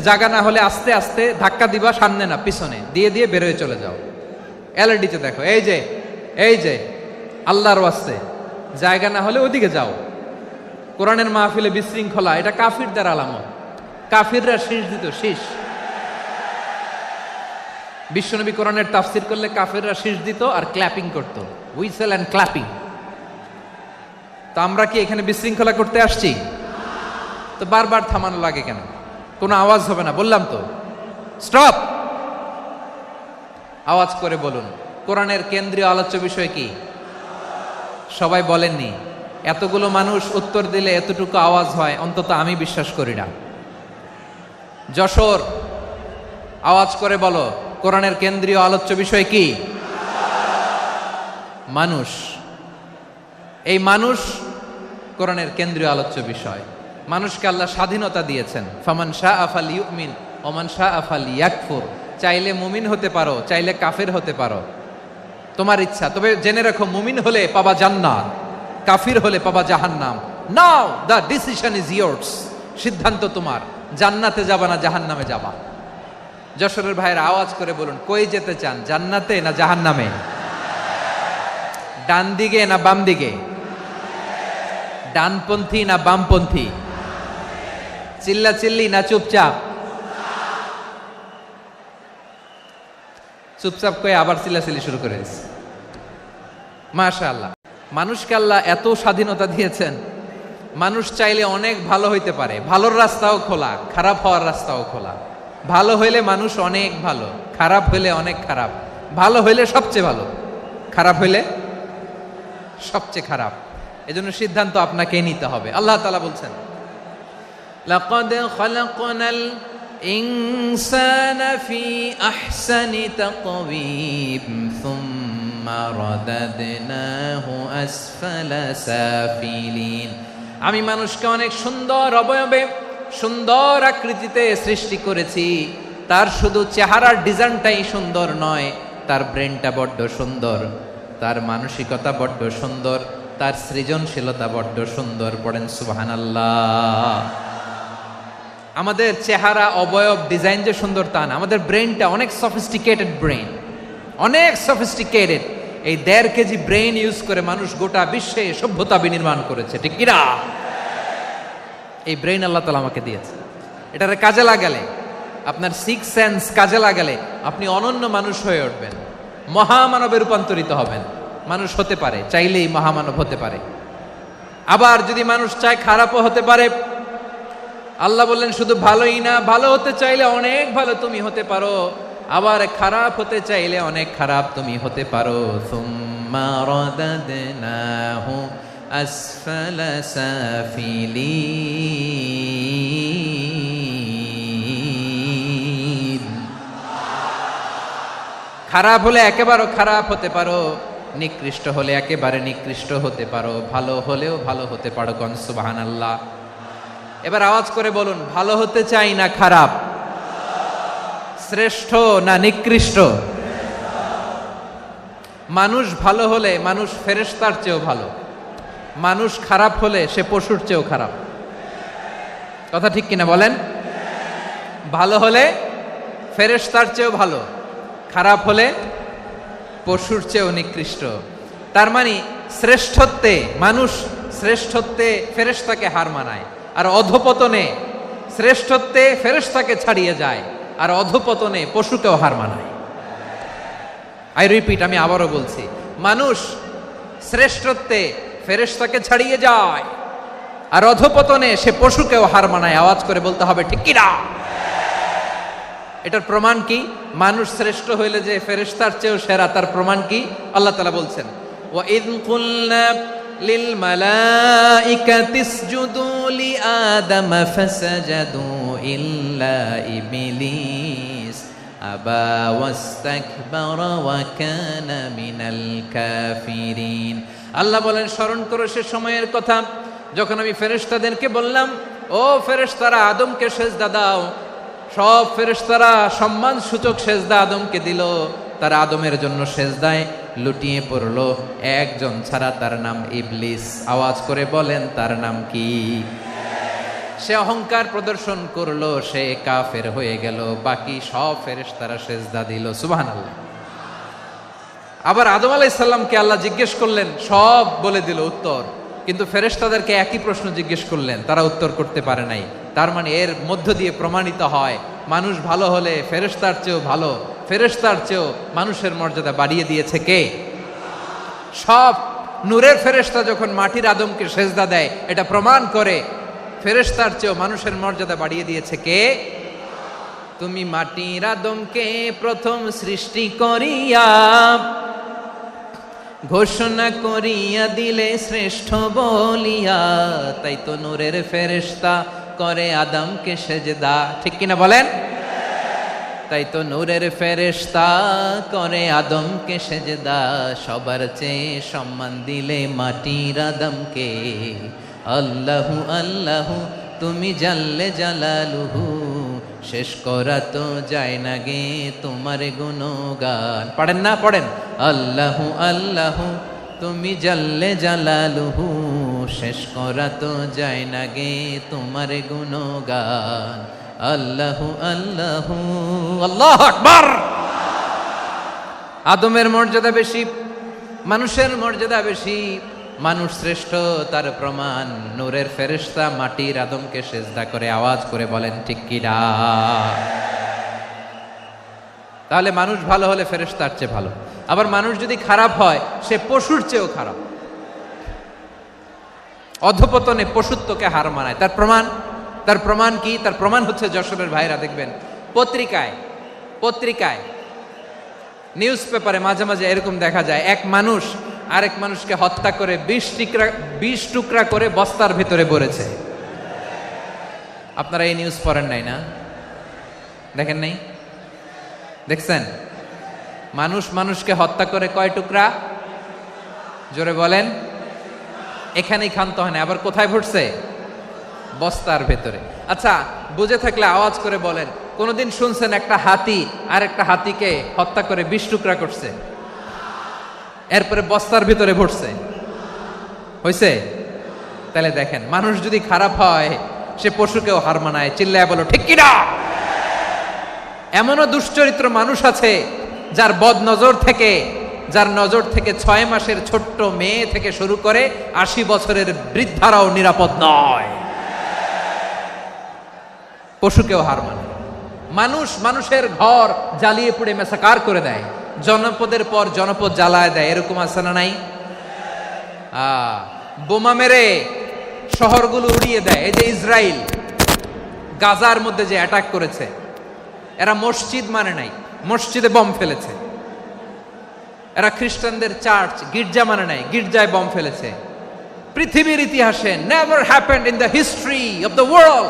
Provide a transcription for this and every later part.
জায়গা না হলে আস্তে আস্তে ধাক্কা দিবা, সামনে না পিছনে দিয়ে দিয়ে বেরোয় চলে যাও। এলইডিতে দেখো, এই যে আল্লাহর ওয়াস্তে জায়গা না হলে ওদিকে যাও। কোরআনের মাহফিলে বিশৃঙ্খলা, এটা কাফিরদের আলামত। কাফিররা শীষ দিত, শীষ। বিশ্বনবী কোরআনের তাফসির করলে কাফিররা শীষ দিত আর ক্ল্যাপিং করত, হুইসেল এন্ড ক্ল্যাপিং। তো আমরা কি এখানে বিশৃঙ্খলা করতে আসছি? তো বারবার থামানো লাগে কেন? কোনো আওয়াজ হবে না, বললাম তো স্টপ। আওয়াজ করে বলুন, কোরআনের কেন্দ্রীয় আলোচ্য বিষয় কি? সবাই বলেননি? এতগুলো মানুষ উত্তর দিলে এতটুকু আওয়াজ হয়, অন্তত আমি বিশ্বাস করি না। যশোর, আওয়াজ করে বলো, কোরআনের কেন্দ্রীয় আলোচ্য বিষয় কি? মানুষ। এই মানুষ কোরআনের কেন্দ্রীয় আলোচ্য বিষয়। মানুষকে আল্লাহ স্বাধীনতা দিয়েছেন। ফামান শাআ ফালইউমিন ওয়া মান শাআ ফালইয়াকফুর। চাইলে মুমিন হতে পারো, চাইলে কাফের হতে পারো, তোমার ইচ্ছা। তবে জেনে রাখো, মুমিন হলে পাবা জান্নাত, কাফির হলে পাবা জাহান্নাম। নাও দ্য ডিসিশন ইজ ইয়ার্স। সিদ্ধান্ত তোমার, জান্নাতে যাবা না জাহান্নামে যাবা। যশোরের ভাইয়ের আওয়াজ করে বলুন, কই যেতে চান, জান্নাতে না জাহান্নামে? ডান দিকে না বাম দিকে? ডানপন্থী না বামপন্থী? চিল্লা চিল্লি না চুপচাপ? চুপচাপ কয়ে আবার চিল্লাচিল্লি শুরু করেছে। মাশাআল্লাহ, মানুষকে আল্লাহ এত স্বাধীনতা দিয়েছেন। মানুষ চাইলে অনেক ভালো হইতে পারে। ভালোর রাস্তাও খোলা, খারাপ হওয়ার রাস্তাও খোলা। ভালো হইলে মানুষ অনেক ভালো, খারাপ হইলে অনেক খারাপ। ভালো হইলে সবচেয়ে ভালো, খারাপ হইলে সবচেয়ে খারাপ। এজন্য সিদ্ধান্ত আপনাকে নিতে হবে। আল্লাহ তাআলা বলছেন, লাকাদ খালাকনাল ইনসানা ফি আহসানি তাকওয়িম সুম্মা রাদাদনাহু আসফালা সাফিলিন। আমি মানুষকে অনেক সুন্দর অবয়বে, সুন্দর আকৃতিতে সৃষ্টি করেছি। তার শুধু চেহারার ডিজাইনটাই সুন্দর নয়, তার ব্রেনটা বড্ড সুন্দর, তার মানসিকতা বড্ড সুন্দর, তার সৃজনশীলতা বড্ড সুন্দর। পড়েন সুবহানাল্লাহ। আমাদের চেহারা, অবয়ব, ডিজাইন যে সুন্দর তা না, আমাদের ব্রেনটা অনেক সফিস্টিকেটেড ব্রেন, অনেক সফিস্টিকেটেড। এই 1.5 কেজি ব্রেন ইউজ করে মানুষ গোটা বিশ্বে সভ্যতা বিনির্মাণ করেছে, ঠিক কিনা? এই ব্রেন আল্লাহ তাআলা আমাকে দিয়েছে। এটারে কাজে লাগালে, আপনার 6 সেন্স কাজে লাগালে আপনি অনন্য মানুষ হয়ে উঠবেন, মহামানবে রূপান্তরিত হবেন। মানুষ হতে পারে, চাইলেই মহামানব হতে পারে। আবার যদি মানুষ চায়, খারাপও হতে পারে। আল্লাহ বললেন শুধু ভালোই না, ভালো হতে চাইলে অনেক ভালো তুমি হতে পারো, আবার খারাপ হতে চাইলে অনেক খারাপ তুমি হতে পারো। সুম্মা রাদাদনাহু আসফালা সাফিলিন। খারাপ হলে একেবারে খারাপ হতে পারো, নিকৃষ্ট হলে একেবারে নিকৃষ্ট হতে পারো, ভালো হলেও ভালো হতে পারো। কোন সুবহানাল্লাহ। এবার আওয়াজ করে বলুন, ভালো হতে চাই না খারাপ? শ্রেষ্ঠ না নিকৃষ্ট? মানুষ ভালো হলে মানুষ ফেরেশতার চেয়েও ভালো, মানুষ খারাপ হলে সে পশুর চেয়েও খারাপ। কথা ঠিক কিনা বলেন? ভালো হলে ফেরেশতার চেয়েও ভালো, খারাপ হলে পশুর চেয়েও নিকৃষ্ট। তার মানে শ্রেষ্ঠত্বে, মানুষ শ্রেষ্ঠত্বে ফেরেশতাকে হার মানায়, আর অধপতনে শ্রেষ্ঠত্বে ফেরেশতাকে ছাড়িয়ে যায়, আর অধপতনে পশুকেও হার মানায়। আই রিপিট, আমি আবারও বলছি, মানুষ শ্রেষ্ঠত্বে ফেরেশতাকে ছাড়িয়ে যায়, আর অধপতনে সে পশুকেও হার মানায়। আওয়াজ করে বলতে হবে, ঠিক কি না? এটার প্রমাণ কি? মানুষ শ্রেষ্ঠ হইলে যে ফেরেশতার চেয়েও সেরা, তার প্রমাণ কি? আল্লাহ তাআলা বলছেন, ওয়া ইয কুলনা লিল মালাইকাতি ইসজুদু লি আদম ফাসাজাদু ইল্লা ইবলিস আবা ওয়াস্তাকবারা ওয়া কানা মিনাল কাফিরিন। আল্লাহ বলেন, স্মরণ করো সে সময়ের কথা যখন আমি ফেরেশতাদেরকে বললাম, ও ফেরেশতারা আদমকে সেজদা দাও। সব ফেরেশতারা সম্মান সূচক সেজদা আদমকে দিল। তারা আদমের জন্য সেজদায় লুটিয়ে পড়লো, একজন ছাড়া, তার নাম ইবলিস। আওয়াজ করে বলেন, তার নাম কি? সে অহংকার প্রদর্শন করলো, সে কাফের হয়ে গেল, বাকি সব ফেরেশতারা সেজদা দিল। সুবহানাল্লাহ। আবার আদম আলাইহিস সালামকে আল্লাহ জিজ্ঞেস করলেন, সব বলে দিল উত্তর, কিন্তু ফেরেশতাদেরকে একই প্রশ্ন জিজ্ঞেস করলেন, তারা উত্তর করতে পারে নাই। তার মানে এর মধ্য দিয়ে প্রমাণিত হয়, মানুষ ভালো হলে ফেরেশতার চেয়েও ভালো, ফেরেশতার চেয়েও মানুষের মর্যাদা বাড়িয়ে দিয়েছে কে? সব নূরের ফেরেশতা যখন মাটির আদমকে সেজদা দেয়, এটা প্রমাণ করে ফেরেশতার চেয়েও মানুষের মর্যাদা বাড়িয়ে দিয়েছে কে? তুমি মাটির আদমকে প্রথম সৃষ্টি করিয়া ঘোষণা করিয়া দিলে শ্রেষ্ঠ বলিয়া, তাই তো নূরের ফেরেশতা করে আদমকে সেজদা। ঠিক কিনা বলেন? তাই তো নূরের ফেরেশতা করে আদমকে সেজদা, সবার চেয়ে সম্মান দিলে মাটির আদমকে। আল্লাহু আল্লাহু তুমি জাল্লে জালালুহু, শেষ করা তো যায় না গে তোমার গুণগান। পড়েন না? পড়েন। আল্লাহু আল্লাহু তুমি জাল্লে জালালুহু, শেষ করা তো যায় না গে তোমার গুণগান। আল্লাহু আল্লাহু আল্লাহু আকবার। আদমের মর্যাদা বেশি, মানুষের মর্যাদা বেশি, মানুষ শ্রেষ্ঠ তার প্রমাণ নূরের ফেরেশতা মাটির আদমকে সেজদা করে। আওয়াজ করে বলেন ঠিক কিনা? তাহলে মানুষ ভালো হলে ফেরেশতার চেয়ে ভালো। আবার মানুষ যদি খারাপ হয়, সে পশুর চেয়েও খারাপ। অধপতনে পশুত্বকে হার মানায়। তার প্রমাণ কি? তার প্রমাণ হচ্ছে যশোরের ভাইরা দেখবেন পত্রিকায় নিউজ পেপারে মাঝে মাঝে এরকম দেখা যায়, এক মানুষ আরেক মানুষকে হত্যা করে 20 টুকরা করে বস্তার ভিতরে ভরেছে। আপনারা এই নিউজ পড়েন নাই না? দেখেন নাই? দেখছেন? মানুষ মানুষকে হত্যা করে কয় টুকরা? জোরে বলেন। এখানেই ক্ষান্ত হয় না, আবার কোথায় ভরছে? বস্তার ভেতরে। আচ্ছা, বুঝে থাকলে আওয়াজ করে বলেন, কোনদিন শুনছেন একটা হাতি আর একটা হাতিকে হত্যা করে 20 টুকরা করছে, এরপরে বস্তার ভিতরে ভরছে? হইছে? তাহলে দেখেন, মানুষ যদি খারাপ হয় সে পশুকেও হার মানায়। চিল্লায় বলো ঠিক কিনা? এমনও দুশ্চরিত্র মানুষ আছে যার নজর থেকে 6 মাসের ছোট্ট মেয়ে থেকে শুরু করে 80 বছরের বৃদ্ধারাও নিরাপদ নয়। পশুকেও হার মানে। মানুষের ঘর জ্বালিয়ে পুড়ে মেসাকার করে দেয়, জনপদের পর জনপদ জ্বালায় দেয়। এরকম আছে না নাই? বোমা মেরে শহরগুলো উড়িয়ে দেয়। এই যে ইসরায়েল গাজার মধ্যে যে অ্যাটাক করেছে, এরা মসজিদ মানে নাই, মসজিদে বম ফেলেছে। এরা খ্রিস্টানদের চার্চ গির্জা মানে নাই, গির্জায় বম ফেলেছে। পৃথিবীর ইতিহাসে never happened in the history of the world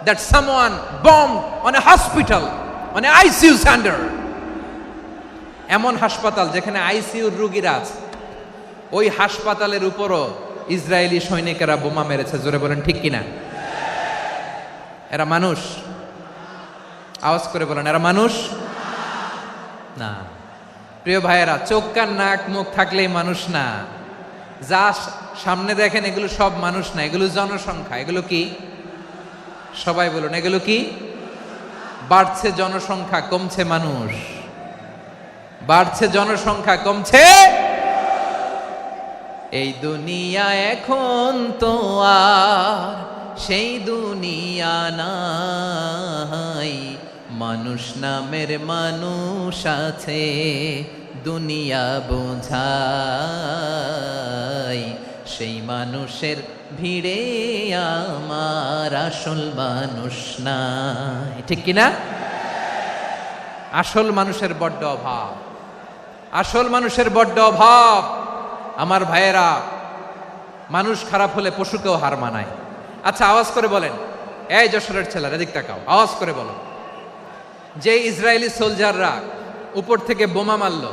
that someone bombed on a hospital, on an ICU center. এমন হাসপাতাল যেখানে আইসিইউর রোগীরা আছে, ওই হাসপাতালের উপরও ইসরায়েলি সৈনিকেরা বোমা মেরেছে। জোরে বলেন ঠিক কিনা? এরা মানুষ? আওয়াজ করে বলেন, এরা মানুষ না। প্রিয় ভাইয়েরা, চোখ কান নাক মুখ থাকলেই মানুষ না। যা সামনে দেখেন এগুলো সব মানুষ না, এগুলো জনসংখ্যা। এগুলো কি? সবাই বলুন, এগুলো কি? বাড়ছে জনসংখ্যা, কমছে মানুষ। বাড়ছে জনসংখ্যা, কমছে। এই দুনিয়া এখন তো আর সেই দুনিয়া নাই, মানুষ নামের মানুষ আছে দুনিয়া বোঝাই, সেই মানুষের ভিড়ে আমার আসল মানুষ নাই। ঠিক কিনা? আসল মানুষের বড্ড অভাব, আসল মানুষের বড্ড অভাব। আমার ভাইয়েরা, মানুষ খারাপ হলে পশুকেও হার মানায়। আচ্ছা, আওয়াজ করে বলেন, এই যশোরের ছেলেরা এদিক তাকাও, আওয়াজ করে বলো, যে ইসরায়েলি সোলজাররা উপর থেকে বোমা মারল,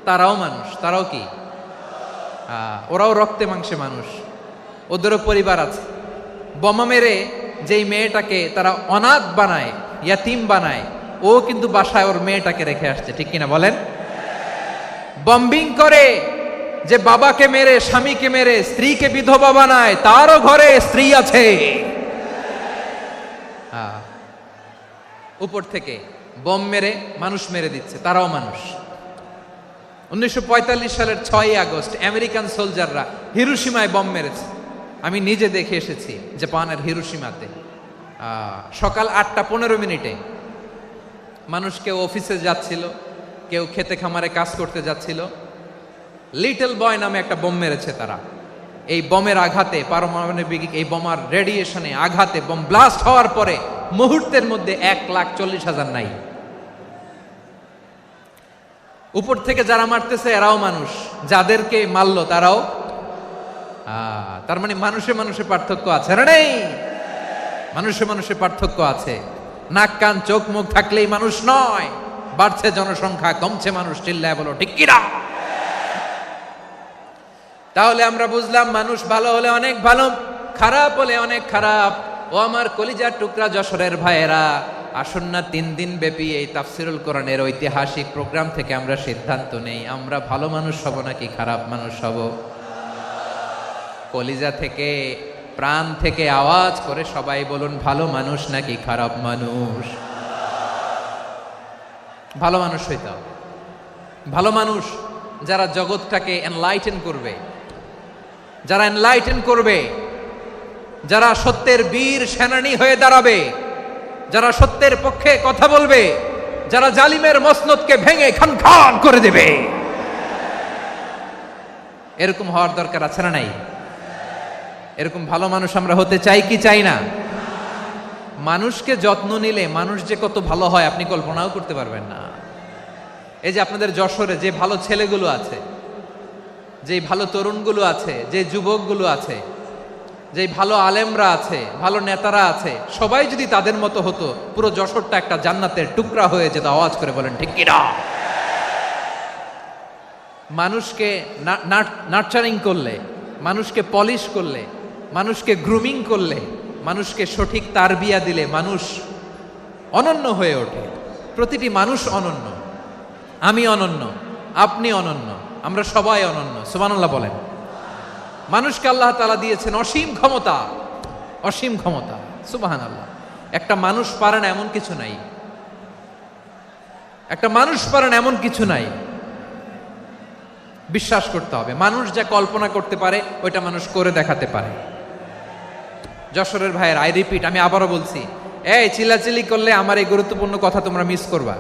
তারাও মানুষ? তারাও কি? ওরাও রক্তে মাংসে মানুষ, ওদেরও পরিবার আছে। বোমা মেরে যেই মেয়েটাকে তারা অনাথ বানায়, ইয়াতিম বানায়, ও কিন্তু বাসায় ওর মেয়েটাকে রেখে আসছে। ঠিক কিনা বলেন? বম্বিং করে যে বাবাকে মেরে, স্বামীকে মেরে স্ত্রীকে বিধবা বানায়, তারও ঘরে স্ত্রী আছে। উপর থেকে বম মেরে মানুষ মেরে দিচ্ছে, তারাও মানুষ। 1945 সালের 6ই আগস্ট আমেরিকান সোলজাররা হিরোশিমায় বম মেরেছে। আমি নিজে দেখে এসেছি জাপানের হিরোশিমাতে। সকাল 8:15 মানুষ কেউ অফিসে যাচ্ছিল, কেউ খেতে খামারে কাজ করতে যাচ্ছিল। লিটল বয় নামে একটা বোম মেরেছে তারা। এই বোমের আঘাতে, পারমাণবিক এই বোমার রেডিয়েশনে আঘাতে বোম ব্লাস্ট হওয়ার পরে মুহূর্তের মধ্যে 1,40,000 নাই। উপর থেকে যারা মারতেছে এরাও মানুষ, যাদেরকে মারলো তারাও। তার মানে মানুষে মানুষে পার্থক্য আছে না? নেই? মানুষে মানুষে পার্থক্য আছে। নাক কান চোখ মুখ থাকলেই মানুষ নয়। বাড়ছে জনসংখ্যা, কমছে মানুষ। চিল্লায় বলো ঠিক কিনা? তাহলে আমরা বুঝলাম মানুষ ভালো হলে অনেক ভালো, খারাপ হলে অনেক খারাপ। ও আমার কলিজার টুকরা যশোরের ভাইয়েরা, আসুন না 3 দিন ব্যাপী এই তাফসিরুল কোরআনের ঐতিহাসিক প্রোগ্রাম থেকে আমরা সিদ্ধান্ত নেই, আমরা ভালো মানুষ হব নাকি খারাপ মানুষ হব। কলিজা থেকে, প্রাণ থেকে আওয়াজ করে সবাই বলুন, ভালো মানুষ নাকি খারাপ মানুষ? ভালো মানুষ হইতে হবে। ভালো মানুষ যারা জগৎটাকে এনলাইটেন করবে, যারা এনলাইটেন করবে, যারা সত্যের বীর সেনানী হয়ে দাঁড়াবে, যারা সত্যের পক্ষে কথা বলবে, যারা জালিমের মসনদকে ভেঙে খান খান করে দেবে। এরকম হওয়ার দরকার আছে না নাই? এরকম ভালো মানুষ আমরা হতে চাই কি চাই না? মানুষকে যত্ন নিলে মানুষ যে কত ভালো হয় আপনি কল্পনাও করতে পারবেন না। এই যে আপনাদের যশোরে যে ভালো ছেলেগুলো আছে, যে ভালো তরুণগুলো আছে, যে যুবকগুলো আছে, যে ভালো আলেমরা আছে, ভালো নেতারা আছে, সবাই যদি তাদের মতো হতো, পুরো যশোরটা একটা জান্নাতের টুকরা হয়ে যেত। আওয়াজ করে বলেন ঠিক কিনা? মানুষকে নার্চারিং করলে, মানুষকে পলিশ করলে, মানুষকে গ্রুমিং করলে, মানুষকে সঠিক তারবিয়া দিলে মানুষ অনন্য হয়ে ওঠে। প্রতিটি মানুষ অনন্য। আমি অনন্য, আপনি অনন্য, আমরা সবাই অনন্য। সুবহানাল্লাহ বলেন। মানুষকে আল্লাহ তাআলা দিয়েছেন অসীম ক্ষমতা, অসীম ক্ষমতা। সুবহানাল্লাহ। একটা মানুষ পারে না এমন কিছু নাই, একটা মানুষ পারে না এমন কিছু নাই। বিশ্বাস করতে হবে, মানুষ যা কল্পনা করতে পারে ওইটা মানুষ করে দেখাতে পারে। যশোরের ভাইয়ের, আই রিপিট, আমি আবারও বলছি, এই চিল্লাচিল্লি করলে আমার এই গুরুত্বপূর্ণ কথা তোমরা মিস করবা,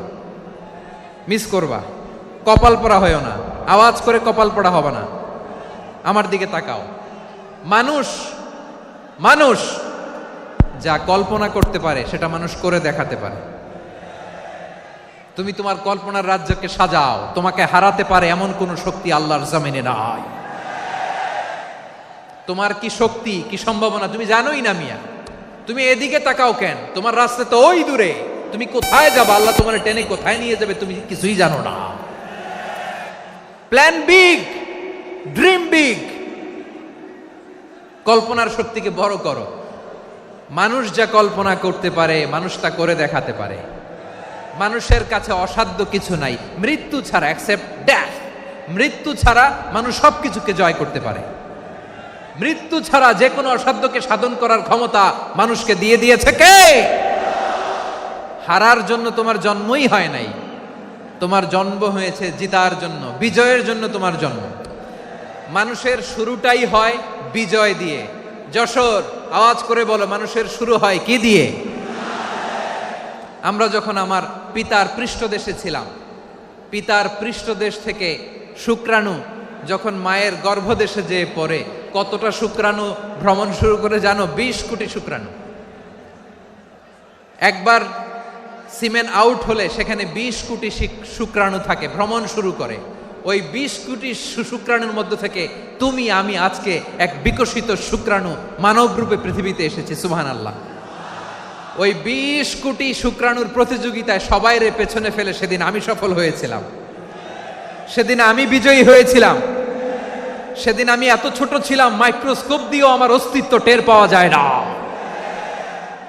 মিস করবা। কপাল পড়া হয়েও না, আওয়াজ করে কপাল পড়া হবে না। আমার দিকে তাকাও। মানুষ, মানুষ যা কল্পনা করতে পারে সেটা মানুষ করে দেখাতে পারে। তুমি তোমার কল্পনার রাজ্যকে সাজাও, তোমাকে হারাতে পারে এমন কোন শক্তি আল্লাহর জমিনে নাই। তোমার কি শক্তি, কি সম্ভাবনা তুমি জানোই না মিয়া। তুমি এদিকে তাকাও কেন? তোমার রাস্তা তো ওই দূরে। তুমি কোথায় যাবে, আল্লাহ তোমার টেনে কোথায় নিয়ে যাবে তুমি কিছুই জানো না। Plan big, dream big. কল্পনার শক্তিকে বড় করো। মানুষ যা কল্পনা করতে পারে মানুষ তা করে দেখাতে পারে। মানুষের কাছে অসাধ্য কিছু নাই মৃত্যু ছাড়া, এক্সেপ্ট ডেথ। মৃত্যু ছাড়া মানুষ সবকিছুকে জয় করতে পারে। মৃত্যু ছাড়া যে কোনো অসাধ্যকে সাধন করার ক্ষমতা মানুষকে দিয়ে দিয়েছে কে? হারার জন্য তোমার জন্মই হয় নাই, তোমার জন্ম হয়েছে জিতার জন্য, বিজয়ের জন্য তোমার জন্ম। মানুষের শুরুটাই হয় বিজয় দিয়ে। যশোর, আওয়াজ করে বলো, মানুষের শুরু হয় কি দিয়ে? আমরা যখন আমার পিতার পৃষ্ঠদেশে ছিলাম, পিতার পৃষ্ঠদেশ থেকে শুক্রাণু যখন মায়ের গর্ভদেশে যেয়ে পড়ে, কতটা শুক্রাণু ভ্রমণ শুরু করে জানো? 20 কোটি শুক্রাণু। একবার সিমেন আউট হলে সেখানে 20 কোটি শুক্রাণু থাকে, ভ্রমণ শুরু করে। ওই 20 কোটি শুক্রাণুর মধ্যে থেকে তুমি আমি আজকে এক বিকশিত শুক্রাণু মানব রূপে পৃথিবীতে এসেছি। সুবহানাল্লাহ। ওই 20 কোটি শুক্রাণুর প্রতিযোগিতায় সবাইরে পেছনে ফেলে সেদিন আমি সফল হয়েছিলাম, সেদিন আমি বিজয়ী হয়েছিলাম। সেদিন আমি এত ছোট ছিলাম, মাইক্রোস্কোপ দিয়েও আমার অস্তিত্ব টের পাওয়া যায় না।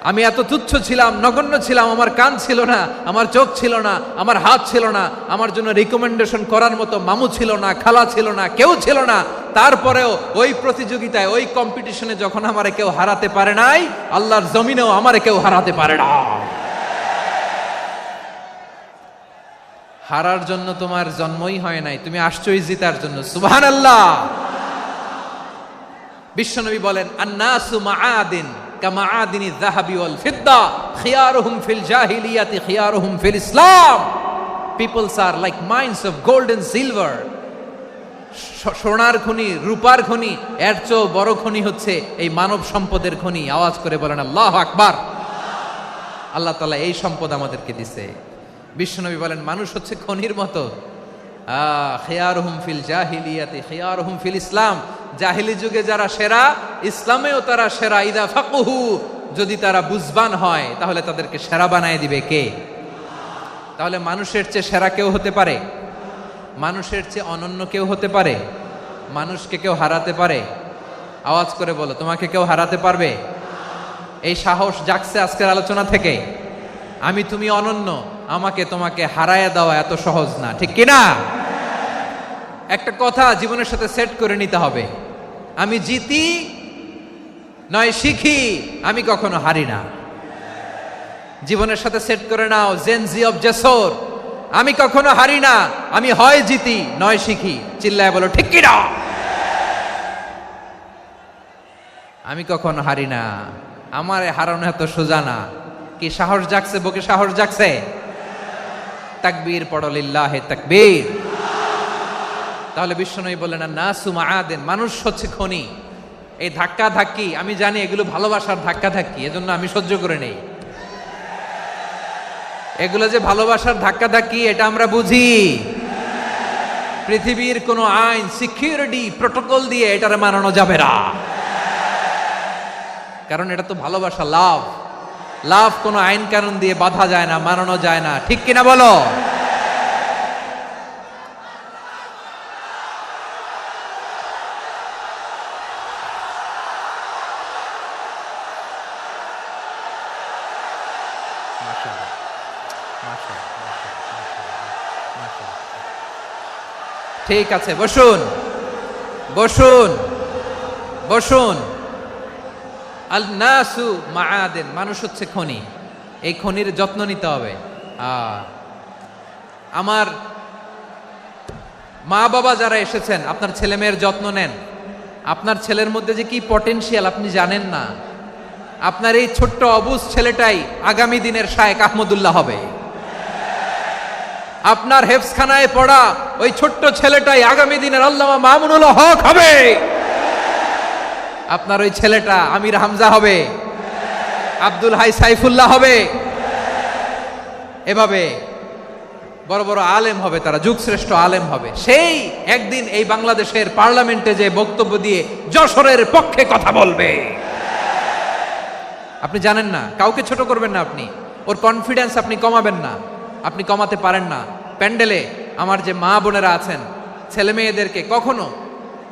আমি এত তুচ্ছ ছিলাম, নগণ্য ছিলাম। আমার কান ছিল না, আমার চোখ ছিল না, আমার হাত ছিল না, আমার জন্য রিকমেন্ডেশন করার মতো মামু ছিল না, খালা ছিল না, কেউ ছিল না। তারপরেও ওই প্রতিযোগিতায়, ওই কম্পিটিশনে যখন আমারে কেউ হারাতে পারে নাই, আল্লাহর জমিনেও আমারে কেউ হারাতে পারে না। হারার জন্য তোমার জন্মই হয় নাই, তুমি আসছোই জিতার জন্য। সুবহানাল্লাহ। বিশ্বনবী বলেন, আন্নাসু মাআদিন কামাআদিনিয যাহাবি ওয়াল ফিদ্দা খিয়ারুহুম ফিল জাহিলিয়াতি খিয়ারুহুম ফিল ইসলাম। Peoples are like mines of gold and silver. সোনার খনি, রূপার খনি, এর চেয়েও বড় খনি হচ্ছে এই মানব সম্পদের খনি। আওয়াজ করে বলেন আল্লাহু আকবার। আল্লাহ তাআলা এই সম্পদ আমাদেরকে দিয়েছে। বিশ্বনবী বলেন, মানুষ হচ্ছে খনির মতো। খিয়ারুহুম ফিল জাহিলিয়াতি খিয়ারুহুম ফিল ইসলাম। জাহিলি যুগে যারা সেরা, ইসলামেও তারা সেরা। ইদা ফাকুহু, যদি তারা বুঝবান হয় তাহলে তাদেরকে সেরা বানায় দিবে কে? তাহলে মানুষের চেয়ে সেরা কেউ হতে পারে? মানুষের চেয়ে অনন্য কেউ হতে পারে? মানুষকে কেউ হারাতে পারে? আওয়াজ করে বলো, তোমাকে কেউ হারাতে পারবে? এই সাহস জাগছে আজকের আলোচনা থেকে। আমি তুমি অনন্য, আমাকে তোমাকে হারায় দেওয়া এত সহজ না, ঠিক কিনা? একটা কথা জীবনের সাথে সেট করে নিতে হবে, আমি জিতি নয় শিখি, আমি কখনো হারি না। জীবনের সাথে সেট করে নাও, জেনজি অফ জেসর, আমি কখনো হারি না, আমি হয় জিতি নয় শিখি। চিল্লায় বলো ঠিক কিনা? আমি কখনো হারি না, আমার হারানো এত সোজা না। কি সাহস জাগছে? বুকে সাহস জাগছে? তাকবীর পড়ো, লিল্লাহে তাকবীর। তাহলে বিশ্বনবী বললেন, নাসু মাআদিন, মানুষ হচ্ছে খনি। এই ধাক্কা ধাক্কি, আমি জানি এগুলো ভালোবাসার ধাক্কা ধাক্কি, এজন্য আমি সহ্য করে নেই। এগুলো যে ভালোবাসার ধাক্কা ধাক্কি, এটা আমরা বুঝি। পৃথিবীর কোনো আইন, সিকিউরিটি প্রটোকল দিয়ে এটারে মানানো যাবে না, কারণ এটা তো ভালোবাসা, লাভ। লাভ কোনো আইন কানুন দিয়ে বাধা যায় না, মানানো যায় না, ঠিক কিনা বলো? ঠিক আছে, বসুন বসুন বসুন। আল নাসু মাআদিন, মানুষ হচ্ছে খনি। এই খনির যত্ন নিতে হবে। আমার মা বাবা যারা এসেছেন, আপনার ছেলে মেয়ের যত্ন নেন। আপনার ছেলের মধ্যে যে কি পটেনশিয়াল আপনি জানেন না। আপনার এই ছোট্ট অবুজ ছেলেটাই আগামী দিনের শায়েখ আহমদুল্লাহ হবে। আপনার হেফজখানায় পড়া ওই ছোট্ট ছেলেটাই আগামী দিনের আল্লামা মামুনুল হক হবে। আপনার ওই ছেলেটা আমির হামজা হবে, আব্দুল হাই সাইফুল্লাহ হবে। এভাবে বড় বড় আলেম হবে, তারা যুগশ্রেষ্ঠ আলেম হবে। সেই একদিন এই বাংলাদেশের পার্লামেন্টে যে বক্তব্য দিয়ে যশোরের পক্ষে কথা বলবে। আপনি জানেন না, কাউকে ছোট করবেন না আপনি। ওর কনফিডেন্স আপনি কমাবেন না, আপনি কমাতে পারেন না। প্যান্ডেলে আমার যে মা বোনেরা আছেন, ছেলে মেয়েদেরকে কখনো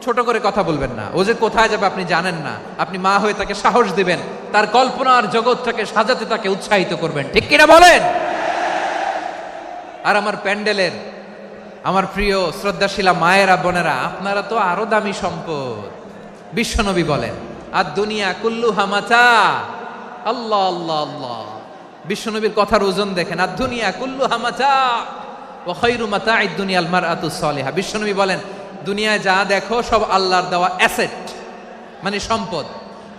ছোট করে কথা বলবেন না। ও যে কোথায় যাবে আপনি জানেন না। আপনি মা হয়ে তাকে সাহস দিবেন, তার কল্পনার জগৎটাকে সাজাতে তাকে উৎসাহিত করবেন, ঠিক কিনা বলেন? আর আমার প্যান্ডেলের আমার প্রিয় শ্রদ্ধাশীলা মায়েরা বোনেরা, আপনারা তো আরো দামি সম্পদ। বিশ্বনবী বলেন, আর দুনিয়া কুল্লুহা মাতা। আল্লাহ আল্লাহ আল্লাহ। বিশ্বনবীর কথার ওজন দেখেন, আর দুনিয়া কুল্লুহা মাতা ওয়া খায়রু মাতা'আদ দুনিয়াল মারআতুস সালিহা। বিশ্বনবী বলেন, দুনিয়ায় যা দেখো সব আল্লাহর দেওয়া অ্যাসেট, মানে সম্পদ।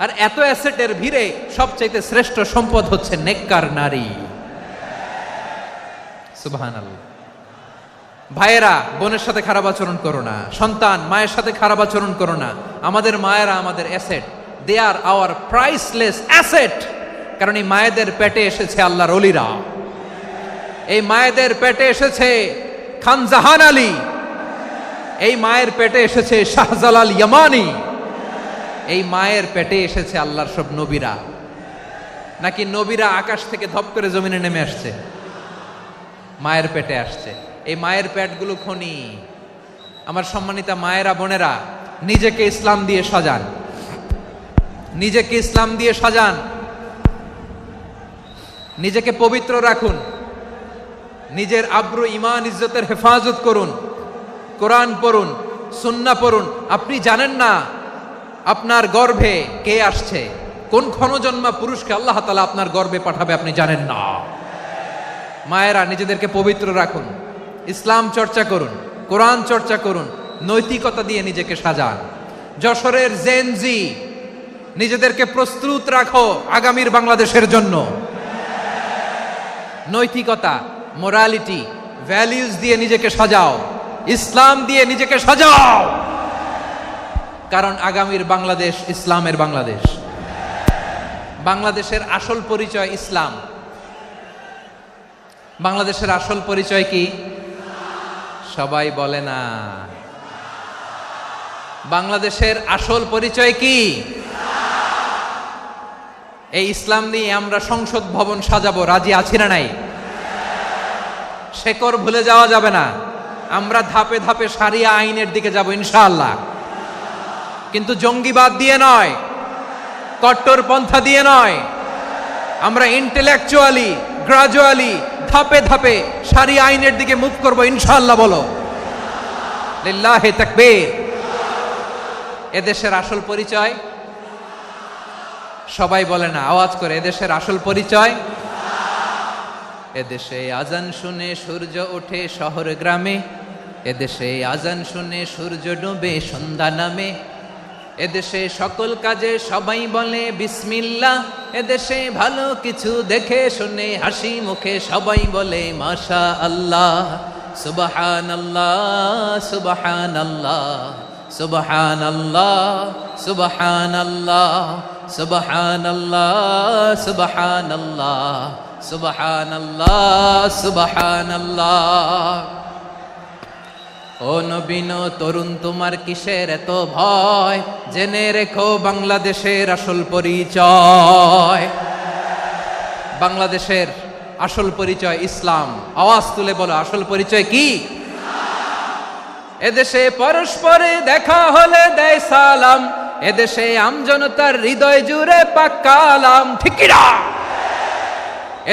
আর এত অ্যাসেটের ভিড়ে সবচাইতে শ্রেষ্ঠ সম্পদ হচ্ছে নেককার নারী। সুবহানাল্লাহ। ভাইয়েরা, বোনের সাথে খারাপ আচরণ করো না। সন্তান, মায়ের সাথে খারাপ আচরণ করো না। আমাদের মায়েরা আমাদের asset, they are our priceless asset. কারণ এই মায়েদের পেটে এসেছে আল্লাহর ওলিরা। এই মায়েদের পেটে এসেছে খান জাহান আলী। এই মায়ের পেটে এসেছে শাহজালাল ইয়ামানি। এই মায়ের পেটে এসেছে আল্লাহর সব নবীরা। নাকি নবীরা আকাশ থেকে ধপ করে জমিনে নেমে আসছে? মায়ের পেটে আসছে। এই মায়ের পেটগুলো খনি। আমার সম্মানিতা মায়েরা বোনেরা, নিজেকে ইসলাম দিয়ে সাজান, নিজেকে ইসলাম দিয়ে সাজান, নিজেকে পবিত্র রাখুন, নিজের আব্রু ইমান ইজ্জতের হেফাজত করুন, কোরআন পড়ুন, সুন্নাহ পড়ুন। আপনি জানেন না আপনার গর্ভে কে আসছে, কোন ক্ষণজন্মা পুরুষকে আল্লাহ তাআলা আপনার গর্ভে পাঠাবে আপনি জানেন না। মায়েরা নিজেদেরকে পবিত্র রাখুন, ইসলাম চর্চা করুন, কোরআন চর্চা করুন, নৈতিকতা দিয়ে নিজেকে সাজান। যশোরের জেনজি, নিজেদেরকে প্রস্তুত রাখো আগামীর বাংলাদেশের জন্য। নৈতিকতা, মোরালিটি, ভ্যালিউজ দিয়ে নিজেকে সাজাও, ইসলাম দিয়ে নিজেকে সাজাও, কারণ আগামীর বাংলাদেশ ইসলামের বাংলাদেশ। বাংলাদেশের আসল পরিচয় ইসলাম। বাংলাদেশের আসল পরিচয় কি? সবাই বলে না। বাংলাদেশের আসল পরিচয় কি? এই ইসলাম নিয়ে আমরা সংসদ ভবন সাজাবো, রাজি আছি না নাই? শেকড় ভুলে যাওয়া যাবে না। আমরা ধাপে ধাপে শারিয়া আইনের দিকে যাব ইনশাআল্লাহ, কিন্তু জঙ্গিবাদ দিয়ে নয়, কট্টর পন্থা দিয়ে নয়। আমরা ইন্টেলেকচুয়ালি, গ্রাজুয়ালি, ধাপে ধাপে শারিয়া আইনের দিকে মুভ করব ইনশাআল্লাহ। বলো লিল্লাহি তাকবীর। এদেশের আসল পরিচয় সবাই বলে না, আওয়াজ করে, এদেশের আসল পরিচয়। এদেশে আজান শুনে সূর্য ওঠে শহর গ্রামে, এদেশে আজান শুনে সূর্য ডুবে সন্ধ্যা নামে, এদেশে সকল কাজে সবাই বলে বিসমিল্লাহ, এদেশে ভালো কিছু দেখে শুনে হাসি মুখে সবাই বলে মাশা আল্লাহ, সুবহানাল্লাহ সুবহানাল্লাহ সুবহানাল্লাহ সুবহানাল্লাহ সুবহানাল্লাহ সুবহানাল্লাহ সুবহানাল্লাহ সুবহানাল্লাহ। ও নবীন তরুণ, তোমার কিসের এত ভয়? জেনে রেখো বাংলাদেশের আসল পরিচয়। বাংলাদেশের আসল পরিচয় ইসলাম। আওয়াজ তুলে বলো, আসল পরিচয় কি? এদেশে পরস্পরে দেখা হলে দেয় সালাম, এদেশে আমজনতার হৃদয় জুড়ে পাক্কালাম, ঠিক কি না?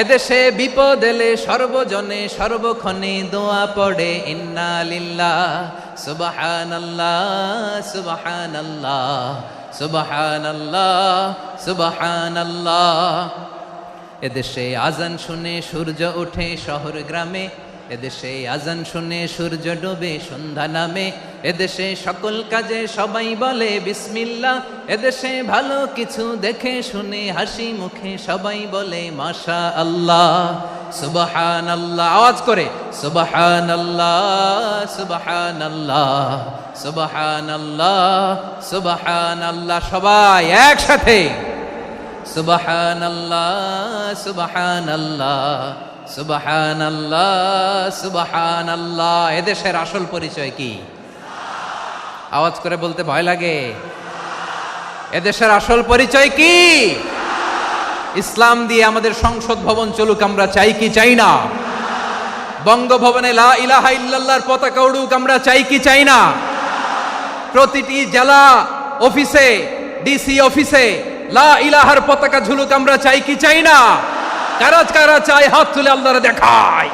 এদেশে বিপদ এলে সর্বজনে সর্বক্ষণে দোয়া পড়ে ইন্না লিল্লাহ সুবহানাল্লাহ সুবহানাল্লাহ সুবহানাল্লাহ সুবহানাল্লাহ। এদেশে আজান শুনে সূর্য ওঠে শহর গ্রামে, এদেশে আজান শুনে সূর্য ডুবে সন্ধ্যা নামে, এদেশে সকল কাজে সবাই বলে বিসমিল্লাহ, এদেশে ভালো কিছু দেখে শুনে হাসি মুখে সবাই বলে মাশা আল্লাহ সুবহানাল্লাহ। আওয়াজ করে সুবহানাল্লাহ সুবহানাল্লাহ সুবহানাল্লাহ সুবহানাল্লাহ। সবাই একসাথে সুবহানাল্লাহ সুবহানাল্লাহ সুবহানাল্লাহ সুবহানাল্লাহ। এদেশের আসল পরিচয় কি? আওয়াজ করে বলতে ভয় লাগে। এদেশের আসল পরিচয় কি? ইসলাম দিয়ে আমাদের সংসদ ভবন চলুক, আমরা চাই কি চাই না? বঙ্গভবনে লা ইলাহা ইল্লাল্লাহর পতাকা উড়ুক, আমরা চাই কি চাই না? প্রতিটি জেলা অফিসে, ডিসি অফিসে লা ইলাহার পতাকা ঝুলুক, আমরা চাই কি চাই না? কারা কারা চাই হাত তুলে আল্লাহরে দেখায়।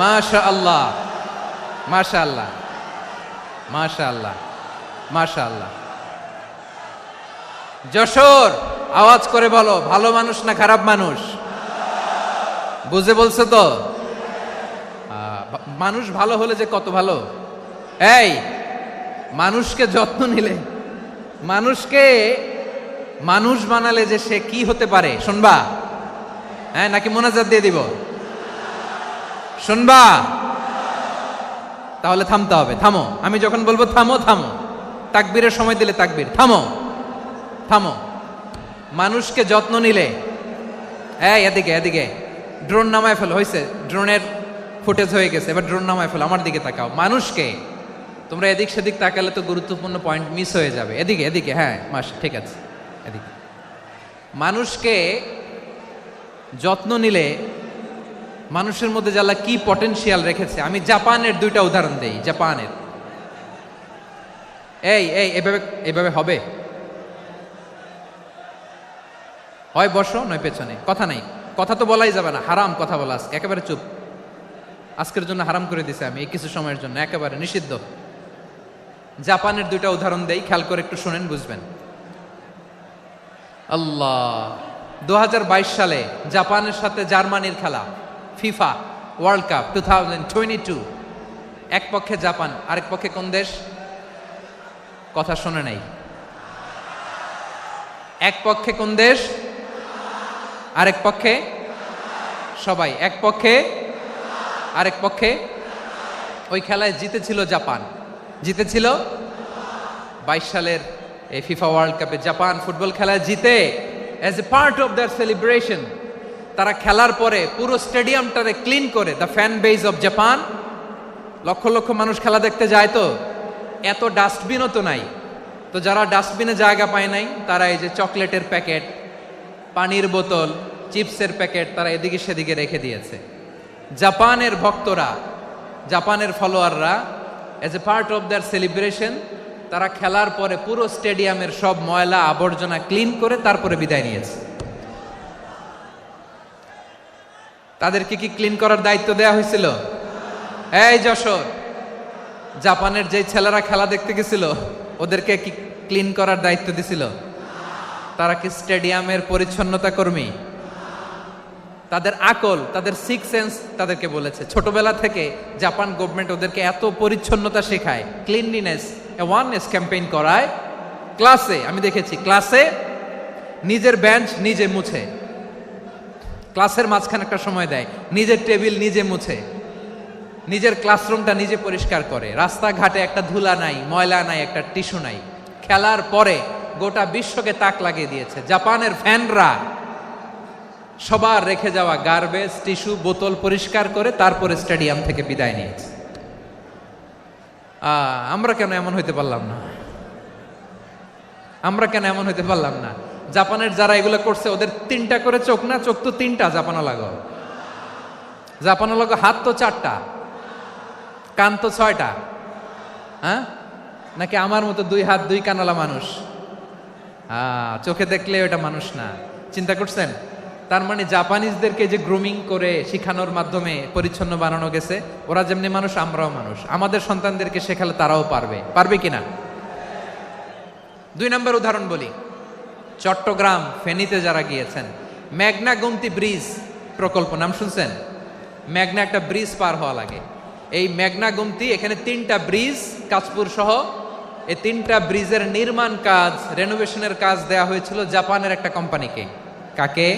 মাশাআল্লাহ মাশাআল্লাহ মাশাআল্লাহ মাশাআল্লাহ। যশোর, আওয়াজ করে বলো, ভালো মানুষ না খারাপ মানুষ? বুঝে বলছে তো? মানুষ ভালো হলে যে কত ভালো। এই মানুষকে যত্ন নিলে, মানুষকে মানুষ বানালে যে সে কি হতে পারে শুনবা? হ্যাঁ, নাকি মোনাজাত দিয়ে দিব? শুনবা? তাহলে থামতে হবে। থামো, আমি যখন বলবো থামো থামো, তাকবীরের সময় দিলে তাকবীর, থামো থামো। মানুষকে যত্ন নিলে, এই এদিকে এদিকে, ড্রোন নামায় ফেলো। হয়েছে, ড্রোনের ফুটেজ হয়ে গেছে, এবার ড্রোন নামায় ফেলো। আমার দিকে তাকাও। মানুষকে, তোমরা এদিক সেদিক তাকালে তো গুরুত্বপূর্ণ পয়েন্ট মিস হয়ে যাবে। এদিকে এদিকে, হ্যাঁ মাস, ঠিক আছে, এদিকে। মানুষকে যত্ন নিলে মানুষের মধ্যে যারা কি পটেনশিয়াল রেখেছে। আমি জাপানের দুইটা উদাহরণ দেই। জাপানের এই এই এভাবে এভাবে হবে? হয় বসো নয় পেছনে, কথা নাই, কথা তো বলাই যাবে না, হারাম কথা বলা, আজকে একেবারে চুপ। আজকের জন্য হারাম করে দিছি আমি, এই কিছু সময়ের জন্য একেবারে নিষিদ্ধ। জাপানের দুইটা উদাহরণ দেই, খেয়াল করে একটু শুনেন, বুঝবেন। আল্লাহ, 2022 সালে জাপানের সাথে জার্মানির খেলা, ফিফা ওয়ার্ল্ড কাপ 2022। এক পক্ষে জাপান, আরেক পক্ষে কোন দেশ? কথা শোনে নাই। এক পক্ষে কোন দেশ, আরেক পক্ষে? সবাই এক পক্ষে, আরেক পক্ষে। ওই খেলায় জিতেছিল জাপান, জিতেছিল 22 সালের এই ফিফা ওয়ার্ল্ড কাপে জাপান ফুটবল খেলায় জিতে as a part of their celebration তারা খেলার পরে পুরো স্টেডিয়ামটারে ক্লিন করে, the fan base of Japan, লক্ষ লক্ষ মানুষ খেলা দেখতে যায়, তো এত ডাস্টবিনও তো নাই, তো যারা ডাস্টবিনে জায়গা পায় নাই তারা এই যে চকলেটের প্যাকেট, পানির বোতল, চিপসের প্যাকেট তারা এদিকে সেদিকে রেখে দিয়েছে। জাপানের ভক্তরা, জাপানের ফলোয়াররা as a part of their celebration তারা খেলার পরে পুরো স্টেডিয়ামের সব ময়লা আবর্জনা ক্লিন করে তারপরে বিদায় নিয়েছে। তাদেরকে কি ক্লিন করার দায়িত্ব দেয়া হয়েছিল? এই যশোর, জাপানের যে ছেলেরা খেলা দেখতে গেছিল ওদেরকে কি ক্লিন করার দায়িত্ব দিছিল? তারা কি স্টেডিয়ামের পরিচ্ছন্নতা কর্মী? তাদের আকল, তাদের সিক্স সেন্স তাদেরকে বলেছে। ছোটবেলা থেকে জাপান গভর্নমেন্ট ওদেরকে এত পরিচ্ছন্নতা শেখায়, ক্লিনলিনেস অ্যাওয়ারনেস ক্যাম্পেইন করায়। ক্লাসে আমি দেখেছি, ক্লাসে নিজের বেঞ্চ নিজে মুছে, ক্লাসের মাঝখানে একটা সময় দেয়, নিজের টেবিল নিজে মুছে, নিজের ক্লাসরুমটা নিজে পরিষ্কার করে, রাস্তাঘাটে একটা ধুলা নাই, ময়লা নাই, একটা টিস্যু নাই। খেলার পরে গোটা বিশ্বকে তাক লাগিয়ে দিয়েছে। জাপানের ফ্যানরা সবার রেখে যাওয়া গার্বেজ, টিস্যু, বোতল পরিষ্কার করে তারপরে স্টেডিয়াম থেকে বিদায় নিয়েছে। আমরা কেন এমন হইতে পারলাম না? আমরা কেন এমন হইতে পারলাম না? জাপানের যারা এগুলো করছে ওদের 3টা করে চোখ না? চোখ তো 3টা, জাপানো লাগো, জাপানো লাগো, হাত তো 4টা, কান তো 6টা। হ্যাঁ, নাকি আমার মতো 2 হাত 2 কানওয়ালা মানুষ? চোখে দেখলে ওটা মানুষ না। চিন্তা করছেন? তার মানে জাপানিজদেরকে যে গ্রুমিং করে শিখানোর মাধ্যমে পরিচ্ছন্ন বানানো গেছে, ওরা যেমনি মানুষ আমরাও মানুষ, আমাদের সন্তানদেরকে শেখালে তারাও পারবে। পারবে কিনা? 2 নম্বর উদাহরণ বলি। চট্টগ্রাম ফেনীতে যারা গিয়েছেন, মেঘনা গোমতী ব্রিজ প্রকল্প নাম শুনছেন? মেঘনা একটা ব্রিজ পার হওয়া লাগে। এই মেঘনা গোমতী, এখানে 3টা ব্রিজ, কাঁচপুর সহ এই 3টা ব্রিজের নির্মাণ কাজ, রেনোভেশনের কাজ দেয়া হয়েছিল জাপানের একটা কোম্পানিকে। কাকে?